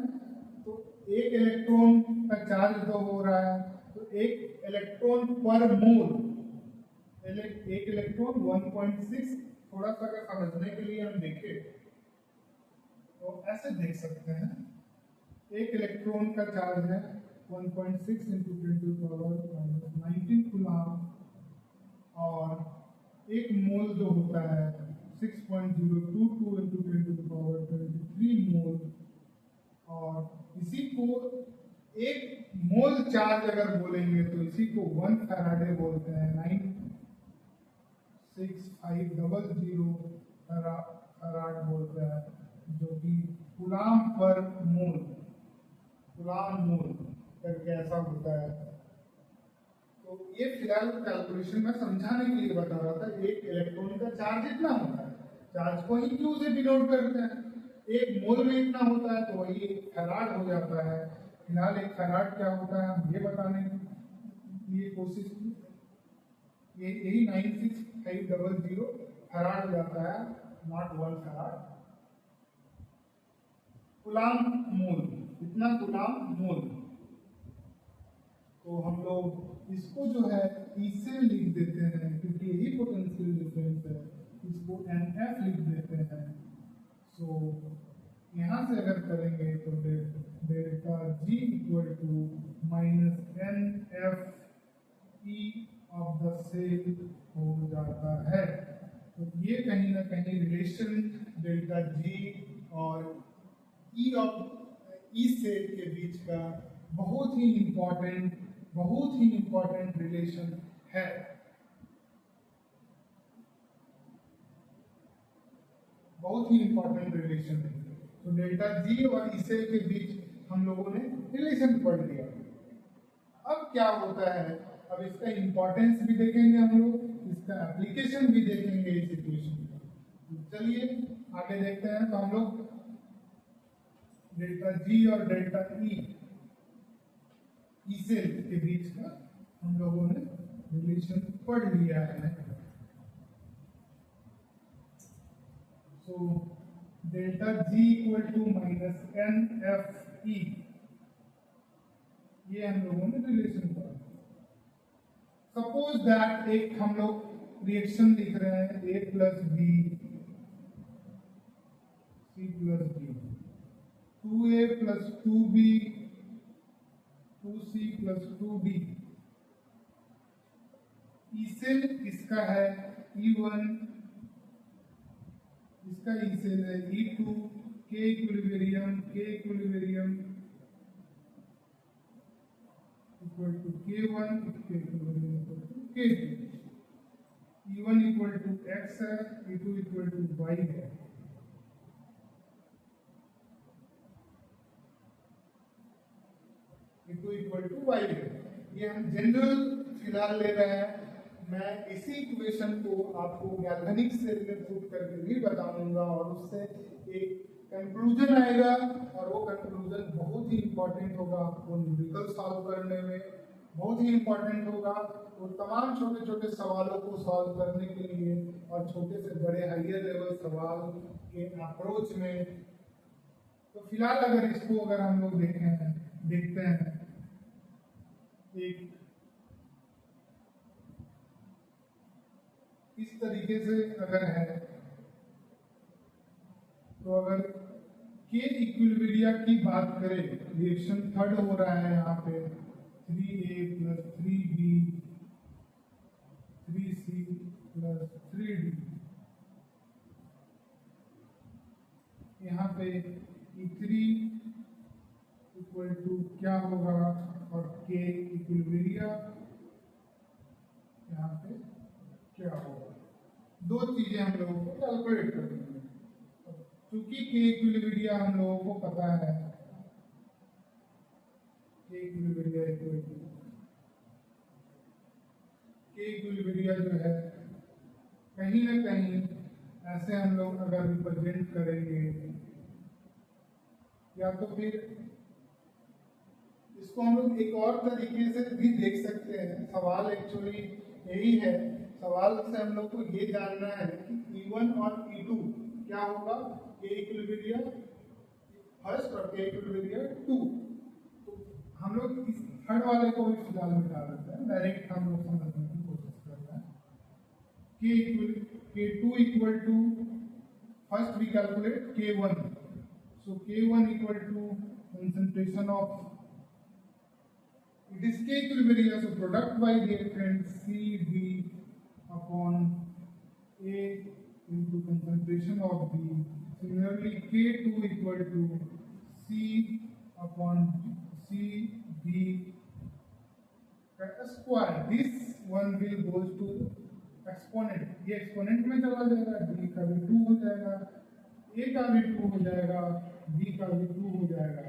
तो एक इलेक्ट्रॉन का चार्ज तो हो रहा है, तो एक इलेक्ट्रॉन पर मोल, एक इलेक्ट्रॉन 1.6, थोड़ा सा अगर समझने के लिए हम देखें तो ऐसे देख सकते हैं, एक इलेक्ट्रॉन का चार्ज है 1.6 into 10⁻⁹ कूलम, और एक मोल जो होता है 6.022 into 10⁻23 मोल, और इसी को एक मोल चार्ज अगर बोलेंगे तो इसी को 1 फैराडे बोलते हैं, 96500 फैराड बोलते हैं, जो कि कूलम पर मोल, कूलम मोल करके ऐसा होता है। तो ये फिलहाल कैलकुलेशन में समझाने के लिए बता रहा था। एक इलेक्ट्रॉन का चार्ज इतना होता है, चार्ज को ही क्यू से डिनोट करते हैं, एक मोल में इतना होता है तो वही फैराड हो जाता है। फिलहाल एक फैराड क्या होता है हम ये बताने की ये कोशिश की, ये यही 96500 फैराड हो जाता है, नॉट 1 फैराड। कूलम मोल, इतना कूलम मोल, तो हम लोग इसको जो है इससे लिख देते हैं क्योंकि यही पोटेंशियल डिफरेंस है, इसको NF लिख देते हैं। सो यहाँ से अगर करेंगे तो delta G equal to minus N F E of the cell हो जाता है। तो ये कहीं ना कहीं रिलेशन डेल्टा जी और ई ऑफ ई सेल के बीच का बहुत ही इम्पोर्टेंट रिलेशन है। बहुत ही इम्पोर्टेंट रिलेशन है। तो डेल्टा जी और ई सेल के बीच हम लोगों ने रिलेशन पढ़ लिया। अब क्या होता है, अब इसका इंपॉर्टेंस भी देखेंगे हम लोग, इसका एप्लीकेशन भी देखेंगे इस इक्वेशन का। तो चलिए आगे देखते हैं। तो हम लोग डेल्टा जी और डेल्टा ई सेल के बीच का हम लोगों ने रिलेशन पढ़ लिया है। So delta G equal to minus N F E, ये हम लोगों ने रिलेशन पढ़ा। सपोज दैट एक हम लोग रिएक्शन लिख रहे हैं A plus B C plus D, 2a plus 2b 2c plus 2d। E cell इसका है E1, इसका ई सेल है E2, K equilibrium equal to K1, K equilibrium equal to K2। E1 equal to x है, E2 equal to y है। E2 equal to y है। ये हम general फिलहाल ले रहे हैं। मैं इसी इक्वेशन को आपको गैल्वेनिक सेल में प्रूव करके भी बताऊंगा और उससे एक कंक्लूजन आएगा और वो कंक्लूजन बहुत ही इंपॉर्टेंट होगा आपको न्यूमेरिकल सॉल्व करने में, बहुत ही इंपॉर्टेंट होगा। वो तमाम छोटे छोटे सवालों को सॉल्व करने के लिए और छोटे से बड़े हायर लेवल सवाल के अप्रोच में। तो फिलहाल अगर हम लोग देखते हैं एक इस तरीके से अगर है, तो अगर के इक्विलिब्रिया की बात करें, रिएक्शन थर्ड हो रहा है यहाँ पे 3a plus 3b 3c plus 3d, यहाँ पे E3 इक्वल टू क्या होगा और के इक्विलिब्रिया यहाँ पे क्या होगा। दो चीजें हम लोगों को कैलकुलेट करनी है। क्योंकि के इक्विलिब्रिया हम लोगों को पता है, के इक्विलिब्रिया जो है कहीं ना कहीं ऐसे हम लोग अगर रिप्रेजेंट करेंगे, या तो फिर इसको हम लोग एक और तरीके से भी देख सकते हैं। सवाल एक्चुअली यही है, सवाल से हम लोग को ये जानना है कि E1 और E2 क्या होगा, के इक्विलिब्रिया फर्स्ट और के इक्विलिब्रिया 2। तो हम लोग इस थर्ड वाले को भी फिलहाल मिटा देते हैं, डायरेक्ट हम लोग समझने की कोशिश कर रहे हैं। K2 equal to first we calculate K1, so K1 equal to concentration of, it is K equilibrium, so product by reactant CD upon A into concentration of B. Similarly, K2 equal to C upon CD square. This one will goes to exponent. ये exponent में चला जाएगा, D का भी 2 हो जाएगा, A का भी 2 हो जाएगा, B का भी 2 हो जाएगा।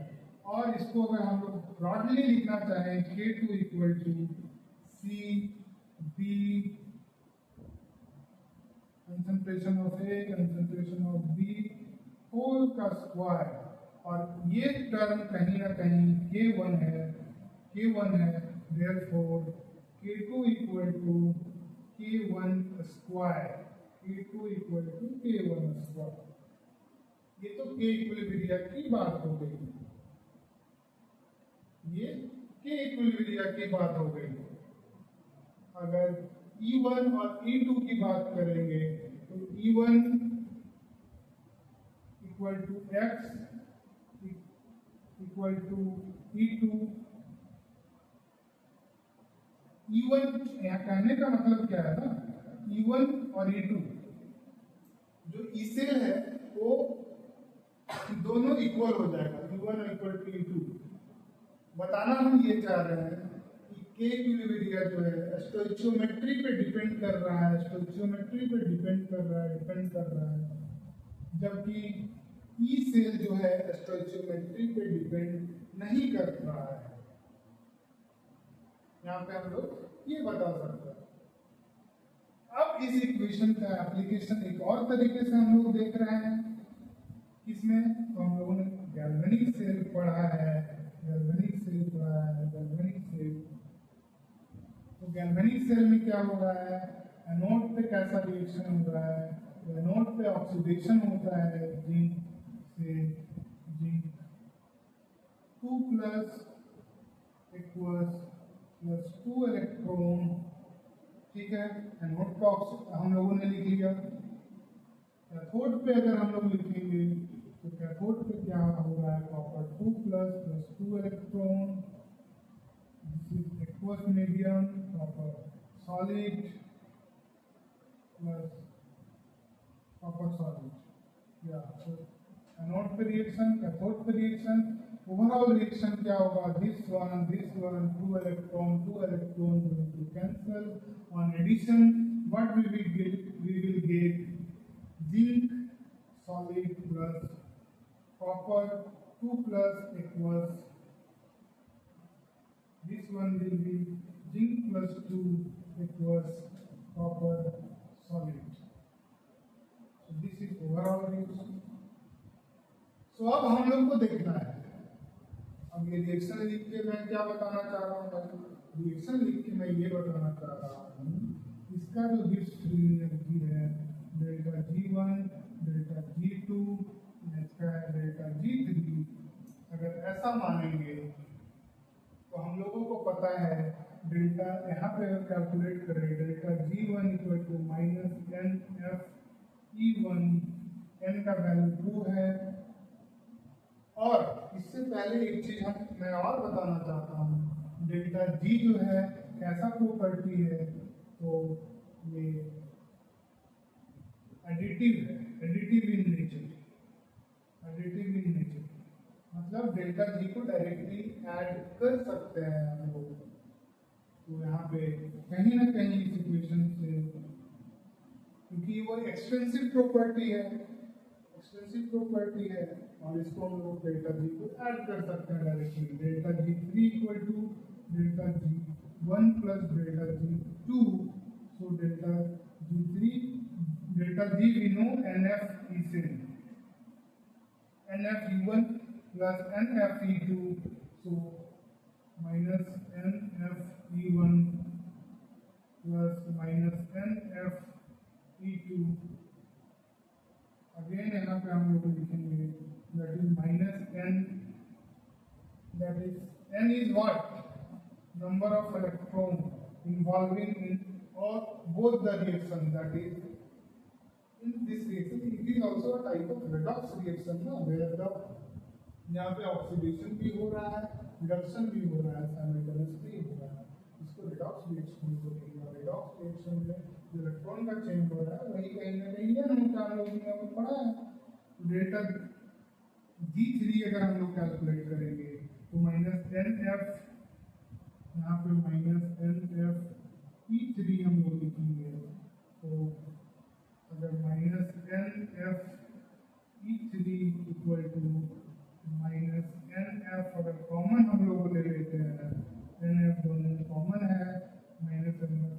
और इसको अगर हम लोग ब्रॉडली लिखना चाहें, K2 equal to CB concentration of A concentration of B whole का स्क्वायर, और ये टर्म कहीं ना कहीं K1 है, therefore K2 equal to K1 square, K2 equal to K1 square. ये तो K इक्विलिब्रिया की बात हो गई, ये के इक्विलिब्रिया की बात हो गई। अगर E1 और E2 की बात करेंगे तो E1 equal to X equal to E2 E1, यहाँ कहने का मतलब क्या है ना, E1 और E2 जो E सेल है वो दोनों इक्वल हो जाएगा, E1 इक्वल टू E2। बताना हम ये चाह रहे हैं कि के इक्विलिब्रियम जो है स्टोइचियोमेट्री पे डिपेंड कर रहा है, स्टोइचियोमेट्री पे डिपेंड कर रहा है, जबकि ई सेल जो है स्टोइचियोमेट्री पे डिपेंड नहीं कर रहा है। यहाँ पे हम लोग ये बता सकते हैं। अब इस इक्वेशन का एप्लीकेशन एक और तरीके से हम लोग देख रहे हैं, इसमें तो हम लोगों ने गैल्वेनिक सेल पढ़ा है, गैल्वेनिक सेल पढ़ा है, गैल्वेनिक सेल। तो गैल्वेनिक सेल में क्या हो रहा है, एनोड पे कैसा रिएक्शन हो रहा है, एनोड पे ऑक्सीडेशन होता है जिंक से zinc 2 plus equals plus 2 electron, ठीक है। एनोड का हम लोगों ने लिख लिया। कैथोड पे अगर हम लोग लिखेंगे तो कैथोड पे क्या हो रहा है, copper 2 plus 2 electron, this is aqueous medium copper solid plus copper solid. या एनोड पे रिएक्शन, कैथोड पे रिएक्शन, ओवरऑल रिएक्शन क्या होगा, this one 2 electron will cancel, on addition what we will get zinc solid plus copper 2 plus equals this one will be zinc plus 2 equals copper solid, so this is overall reaction। so अब हम लोग को देखना है, अब ये reaction लिख के मैं क्या बताना चाह रहा हूँ, रिएक्शन लिख के मैं ये बताना चाह रहा हूँ इसका जो गिब्स फ्री एनर्जी है डेल्टा G1 डेल्टा G2 इसका है डेल्टा G3। अगर ऐसा मानेंगे तो हम लोगों को पता है डेल्टा, यहाँ पे अगर कैलकुलेट करें delta G1 equal to minus NF E1, n का वैल्यू 2 है। और इससे पहले एक चीज मैं और बताना चाहता हूँ, डेल्टा G जो है कैसा प्रॉपर्टी है, तो ये एडिटिव है, एडिटिव इन नेचर, मतलब डेल्टा G को डायरेक्टली ऐड कर सकते हैं हम लोग। तो यहाँ पे कहीं ना कहीं इस इक्वेशन से, क्योंकि वो एक्सपेंसिव प्रॉपर्टी है और इसको हम लोग डेल्टा G को ऐड कर सकते हैं directly, delta G3 equal to delta G1 plus delta G2, so delta G we know NF E7, NF E1 plus NF E2, so minus NF E1 plus minus NF E2, again यहाँ पे हम लोग लिखेंगे that is minus n, that is n is what, number of electrons involving in or both the reaction, that is in this reaction it is also a type of redox reaction ना, where the यहाँ पे oxidation भी हो रहा है, reduction भी हो रहा है, साइमल्टेनियसली हो रहा है, इसको रिडॉक्स रिएक्शन बोलेंगे। और रिडॉक्स रिएक्शन में जो इलेक्ट्रॉन का चेंज हो रहा है वही कहीं ना कहीं है, हम लोग ने पढ़ा है। डेल्टा G3 अगर हम लोग कैलकुलेट करेंगे तो माइनस NF, यहाँ पे माइनस NF E3 हम लोग लिखेंगे, तो अगर minus NF E3 equal to minus NF, अगर कॉमन हम लोग ले लेते हैं, NF दोनों कॉमन है, minus NF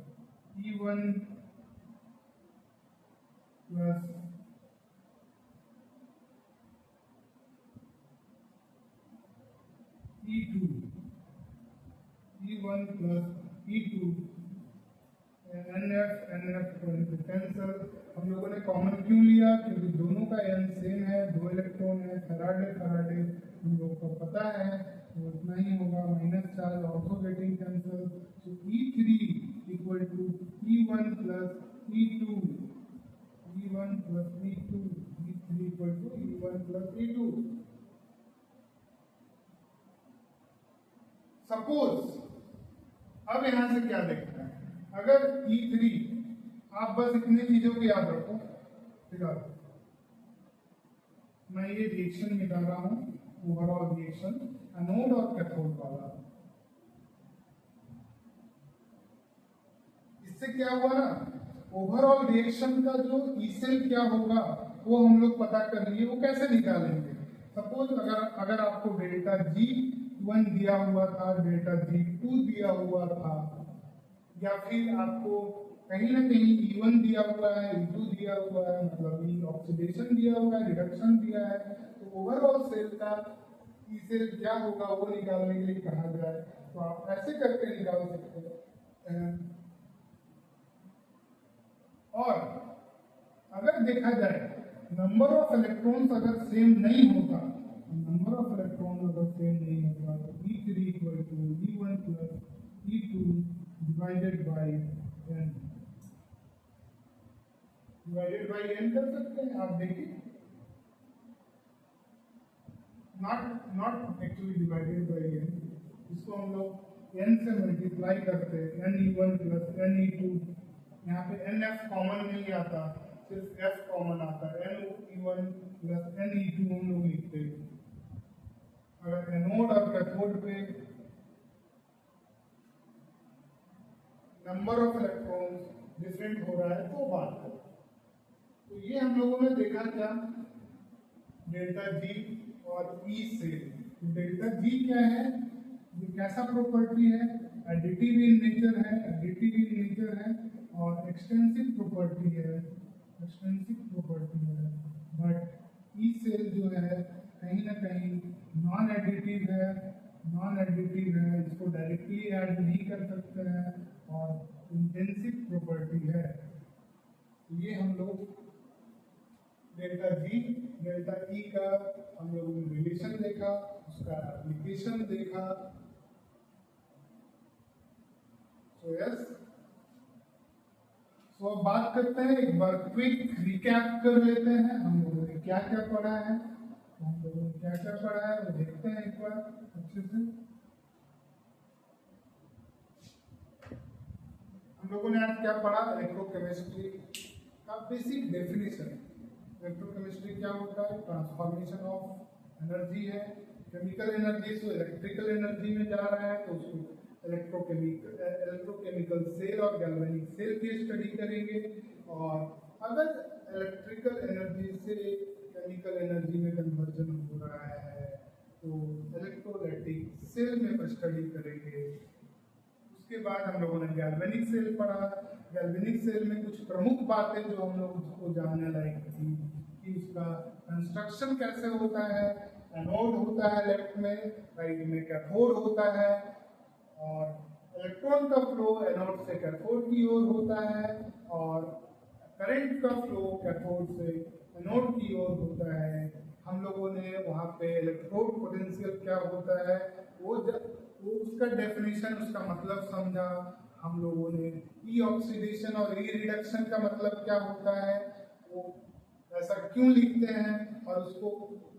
E1 plus E2, E1 plus E2, NF cancel. हम लोगों ने कॉमन क्यों लिया, क्योंकि दोनों का n सेम है, 2 इलेक्ट्रॉन है, फैराडे हम लोग को पता है, तो उतना ही होगा, minus charge also getting cancel, so E3 equal to E1 plus E2, E1 plus E2 E2 E3 equal to E1 plus E2। Suppose अब यहां से क्या देखना है, अगर E3 आप बस इतनी चीजों को याद रखो, फिलहाल मैं ये रिएक्शन मिटा रहा हूं, ओवरऑल रिएक्शन एनोड और कैथोड वाला। इससे क्या हुआ ना, ओवरऑल रिएक्शन का जो ई सेल क्या होगा वो हम लोग पता कर लिए। वो कैसे निकालेंगे, सपोज अगर आपको डेल्टा G1 दिया हुआ था, डेल्टा G2 दिया हुआ था, या फिर आपको कहीं ना कहीं E1 दिया हुआ है, E2 दिया हुआ है, मतलब ई ऑक्सीडेशन दिया हुआ है, रिडक्शन दिया है, तो ओवरऑल सेल का ई सेल क्या होगा वो निकालने के लिए कहा जाए तो आप ऐसे करके निकाल सकते हैं। और अगर देखा जाए नंबर ऑफ इलेक्ट्रॉन्स अगर सेम नहीं होता, नंबर ऑफ इलेक्ट्रॉन अगर सेम नहीं होता तो E3 equal to E1 plus E2 divided by n, divided by n कर सकते हैं। आप देखिए, not actually divided by n, इसको हम लोग n से मल्टीप्लाई करते हैं, n E1 plus n E2। यहाँ पे NF कॉमन नहीं आता, सिर्फ F कॉमन आता है, NE1 प्लस NE2 हम लोग लिखते हैं। अगर एनोड और कैथोड पे नंबर ऑफ इलेक्ट्रॉन्स डिफरेंट हो रहा है तो बात करो। तो ये हम लोगों ने देखा क्या, डेल्टा G और E सेल। डेल्टा G क्या है, ये कैसा प्रॉपर्टी है, एडिटिव इन नेचर है, एडिटिव इन नेचर है और एक्सटेंसिव प्रॉपर्टी है, एक्सटेंसिव प्रॉपर्टी है। बट ई सेल जो है कहीं ना कहीं नॉन एडिटिव है, नॉन एडिटिव है, इसको डायरेक्टली ऐड नहीं कर सकते हैं और इंटेंसिव प्रॉपर्टी है। ये हम लोग डेल्टा G डेल्टा E का हम लोगों ने रिलेशन देखा, उसका एप्लीकेशन देखा। तो यस, तो अब बात करते हैं, एक बार क्विक रिकैप कर लेते हैं हम लोगों ने क्या क्या पढ़ा है। हम लोगों ने क्या क्या पढ़ा है वो देखते हैं एक बार अच्छे से। हम लोगों ने आज क्या पढ़ा, इलेक्ट्रोकेमिस्ट्री का बेसिक डेफिनेशन। इलेक्ट्रोकेमिस्ट्री क्या होता है, ट्रांसफॉर्मेशन ऑफ एनर्जी है, केमिकल एनर्जी से इलेक्ट्रिकल एनर्जी में जा रहा है तो उसको इलेक्ट्रोकेमिकल सेल और गैल्वेनिक सेल की स्टडी करेंगे। और अगर इलेक्ट्रिकल एनर्जी से केमिकल एनर्जी में कन्वर्जन हो रहा है तो इलेक्ट्रोलाइटिक सेल में स्टडी करेंगे। उसके बाद हम लोगों ने गैल्वेनिक सेल पढ़ा। गैल्वेनिक सेल में कुछ प्रमुख बातें जो हम लोग उसको जानने लायक थी कि उसका कंस्ट्रक्शन कैसे होता है, एनोड होता है लेफ्ट में, राइट में कैथोड होता है, और इलेक्ट्रॉन का फ्लो एनोड से कैथोड की ओर होता है और करंट का फ्लो कैथोड से एनोड की ओर होता है। हम लोगों ने वहाँ पे इलेक्ट्रोड पोटेंशियल क्या होता है वो उसका डेफिनेशन, उसका मतलब समझा। हम लोगों ने ई ऑक्सीडेशन और ई रिडक्शन का मतलब क्या होता है, वो ऐसा क्यों लिखते हैं और उसको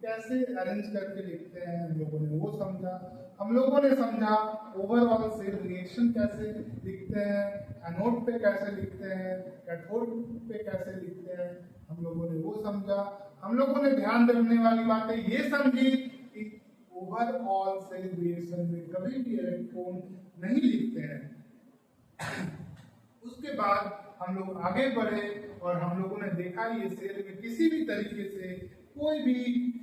कैसे अरेंज करके लिखते हैं, हम लोगों ने वो समझा। हम लोगों ने समझा ओवरऑल सेल रिएक्शन कैसे लिखते हैं, एनोड पे कैसे लिखते हैं, कैथोड पे कैसे लिखते हैं, हम लोगों ने वो समझा। हम लोगों ने ध्यान रखने वाली बातें ये समझी कि ओवरऑल सेल रिएक्शन में कभी भी इलेक्ट्रॉन नहीं लिखते हैं। उसके बाद हम लोग आगे बढ़े और हम लोगों ने देखा ये सेल में किसी भी तरीके से कोई भी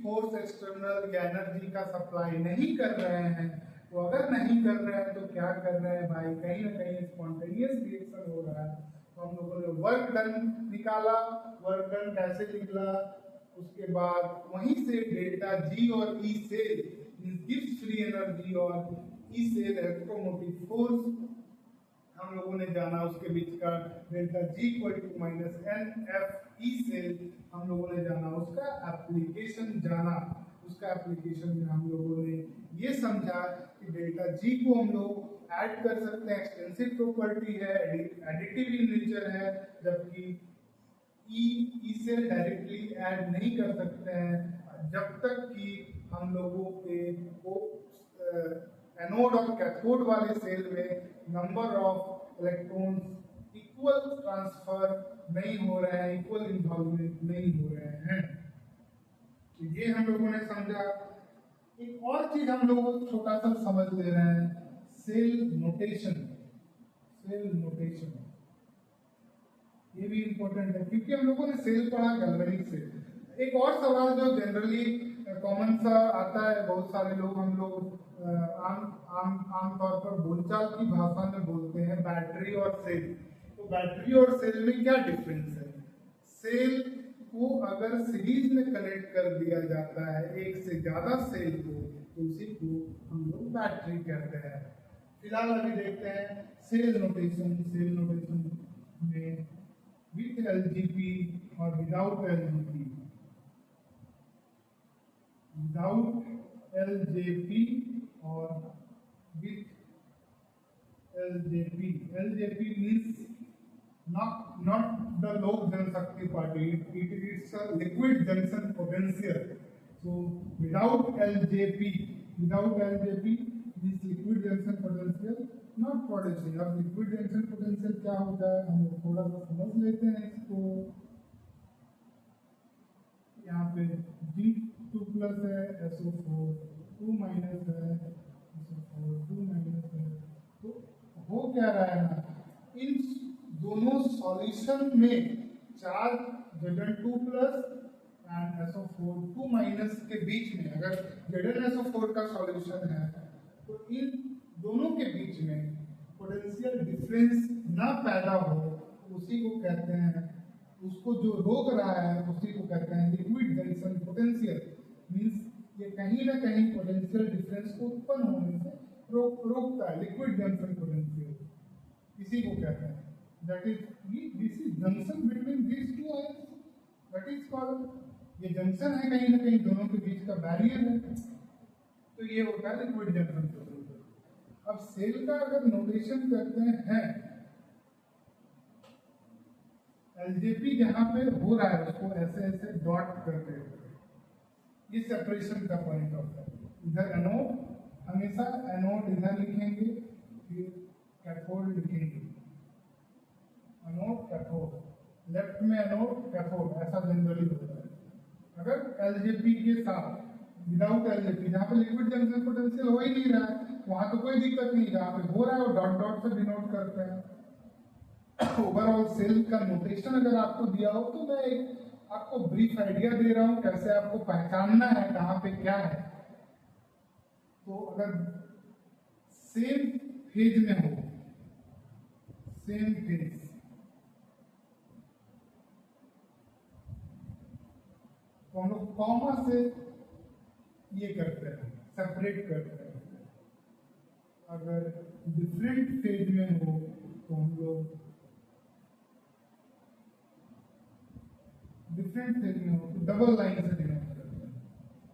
फोर्स एक्सटर्नल या एनर्जी का सप्लाई नहीं कर रहे हैं। तो अगर नहीं कर रहे हैं तो क्या कर रहे हैं भाई, कहीं ना कहीं स्पॉन्टेनियस रिएक्शन हो रहा है। तो हम लोगों ने वर्क डन निकाला, वर्क डन कैसे निकला, उसके बाद वहीं से डेल्टा G और E cell gives free energy और E सेल इलेक्ट्रोमोटिव फोर्स हम लोगों ने जाना। उसके बीच का delta G equal to minus NF E cell हम लोगों ने जाना, उसका एप्लीकेशन जाना। उसका एप्लीकेशन में हम लोगों ने ये समझा कि डेल्टा G को हम लोग ऐड कर सकते हैं, एक्सटेंसिव प्रॉपर्टी है, एडिटिव इन नेचर है, जबकि ई सेल डायरेक्टली ऐड नहीं कर सकते हैं जब तक कि हम लोगों के वो एनोड और कैथोड वाले सेल में number of electrons equal transfer नहीं हो रहे हैं, इक्वल इन्वॉल्वमेंट नहीं हो रहे हैं। तो ये हम लोगों ने समझा। एक और चीज हम लोग छोटा सा समझ ले रहे हैं, सेल नोटेशन। सेल नोटेशन ये भी इंपॉर्टेंट है क्योंकि हम लोगों ने सेल पढ़ा गैल्वेनिक सेल। एक और सवाल जो जनरली कॉमन सा आता है, बहुत सारे लोग हम लोग आम तौर पर बोलचाल की भाषा में बोलते हैं बैटरी और सेल। तो बैटरी और सेल में क्या डिफरेंस है? सेल को अगर सीरीज में कनेक्ट कर दिया जाता है एक से ज्यादा सेल को, तो उसी को हम लोग बैटरी कहते हैं। फिलहाल अभी देखते हैं सेल नोटेशन। सेल नोटेशन में विथ एलजीपी और विदाउट एलजीपी, विदाउट एलजेपी और with LJP. LJP means not the log Janshakti party, it's a liquid junction potential. So without LJP means liquid junction potential not producing। अब liquid junction potential क्या होता है हम लोग थोड़ा सा समझ लेते हैं इसको। यहाँ पे G2 प्लस है, SO4 2 माइनस है, SO4 2 माइनस है। तो हो क्या रहा है ना, इन दोनों सॉल्यूशन में charge Zn2 plus and SO4 2 minus के बीच में अगर Zn का सॉल्यूशन है तो इन दोनों के बीच में पोटेंशियल डिफरेंस ना पैदा हो, उसी को कहते हैं, उसको जो रोक रहा है उसी को कहते हैं लिक्विड जंक्शन पोटेंशियल। मींस ये कहीं ना कहीं पोटेंशियल डिफरेंस को उत्पन्न होने से रोकता है, लिक्विड जंक्शन पोटेंशियल इसी को कहते हैं। That is, this is junction between these two ions. That is called, ये जंक्शन है कहीं ना कहीं दोनों के बीच का बैरियर है, तो ये होता है लिक्विड जंक्शन पोटेंशियल। अब सेल का अगर नोटेशन करते हैं, एलजेपी जहां पे हो रहा है उसको ऐसे ऐसे डॉट करते हैं, ये सेपरेशन का पॉइंट होता है। इधर एनोड, हमेशा एनोड इधर लिखेंगे, फिर कैथोड लिखेंगे, एनोड कैथोड, लेफ्ट में एनोड कैथोड, ऐसा जनरली होता है। अगर एलजेपी के साथ विदाउट एलजेपी, जहाँ पे लिक्विड जंक्शन पोटेंशियल हो ही नहीं रहा है वहां तो कोई दिक्कत नहीं, जहाँ पे हो रहा है वो डॉट डॉट से डिनोट करते हैं। ओवरऑल सेल का नोटेशन अगर आपको दिया हो तो मैं एक आपको ब्रीफ आइडिया दे रहा हूँ कैसे आपको पहचानना है कहाँ पे क्या है। तो अगर सेम फेज में हो, सेम फेज, तो हम लोग कॉमा से ये करते हैं, सेपरेट करते हैं। अगर डिफरेंट फेज में हो तो हम लोग डिफरेंट फेज में हो तो डबल लाइन से डिनोट करते हैं।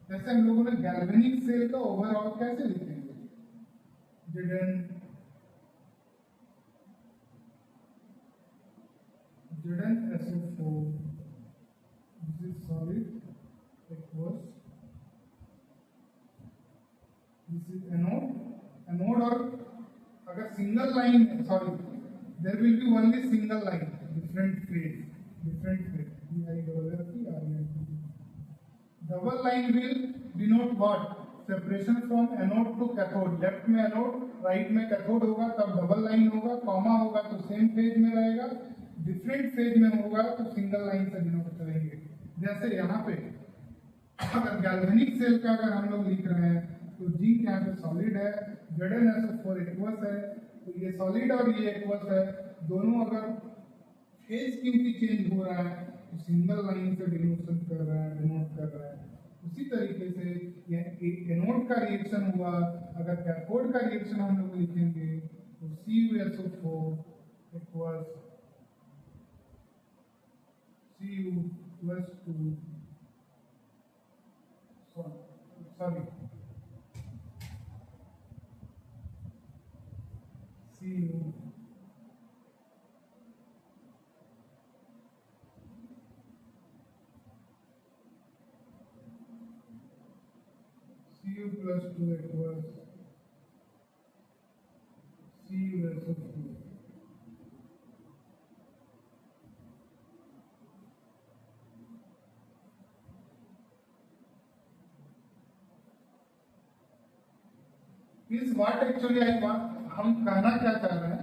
जैसे हम लोगों ने गैल्वेनिक सेल का ओवरऑल कैसे लिखेंगे, ZnSO4, this is solid, aqueous, this is anode, anode और अगर single line, sorry there will be only single line, different phase, double line will denote what, separation from anode to cathode. Left में anode, right में cathode होगा तब double line होगा, comma होगा तो same phase में रहेगा, डिफरेंट फेज में होगा तो सिंगल लाइन से डिनोट करेंगे। जैसे यहाँ पे अगर गैल्वेनिक सेल का अगर हम लोग लिख रहे हैं तो जी यहाँ पे सॉलिड है, ZnSO4 एक्वस है, तो ये सॉलिड और ये एक्वस है, दोनों अगर फेज क्योंकि चेंज हो रहा है तो सिंगल लाइन से डिनोट कर रहा है। उसी तरीके से ये एनोड का रिएक्शन हुआ, अगर कैथोड का रिएक्शन हम लोग लिखेंगे तो CuSO4 equals Cu plus 2, sorry Cu Cu plus 2 equals Cu less of 2. Means what actually I want, हम कहना क्या चाह रहे हैं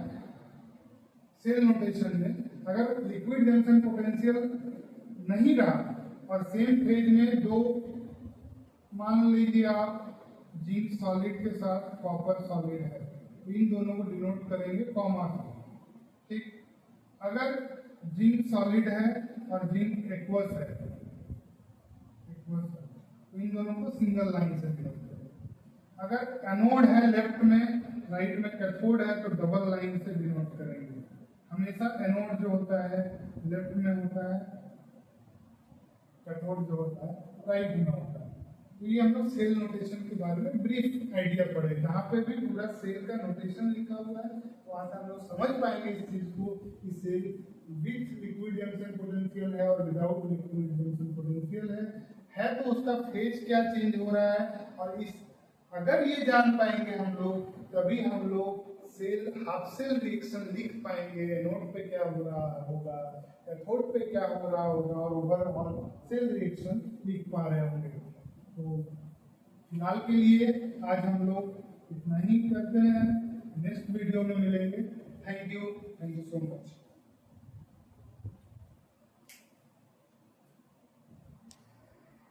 सेल नोटेशन में, अगर लिक्विड जंक्शन पोटेंशियल नहीं रहा और सेम फेज में दो, मान लीजिए आप जिंक सॉलिड के साथ कॉपर सॉलिड है, तो इन दोनों को डिनोट करेंगे कॉमा से, ठीक। अगर जिंक सॉलिड है और जिंक एक्वस है, तो इन दोनों को सिंगल लाइन से डिनोट करेंगे। अगर एनोड है लेफ्ट में, राइट में कैथोड है, तो डबल लाइन से डिनोट करेंगे। हमेशा एनोड जो होता है लेफ्ट में होता है, कैथोड जो होता है राइट में होता है। तो ये हम लोग सेल नोटेशन के बारे में ब्रीफ आइडिया पढ़े, जहाँ पे भी पूरा सेल का नोटेशन लिखा हुआ है, वहाँ से हम लोग समझ पाएंगे इस चीज को कि cell with liquid junction potential है और विदाउट लिक्विड जंक्शन पोटेंशियल है तो उसका फेज क्या चेंज हो रहा है। और इस अगर ये जान पाएंगे हम लोग, तभी हम लोग सेल हाफ सेल रिएक्शन लिख पाएंगे, एनोड पे क्या हो रहा होगा, कैथोड पे क्या हो रहा होगा, और ओवरऑल सेल रिएक्शन लिख पा रहे होंगे। तो फिलहाल के लिए आज हम लोग इतना ही करते हैं, नेक्स्ट वीडियो में मिलेंगे। Thank you so much.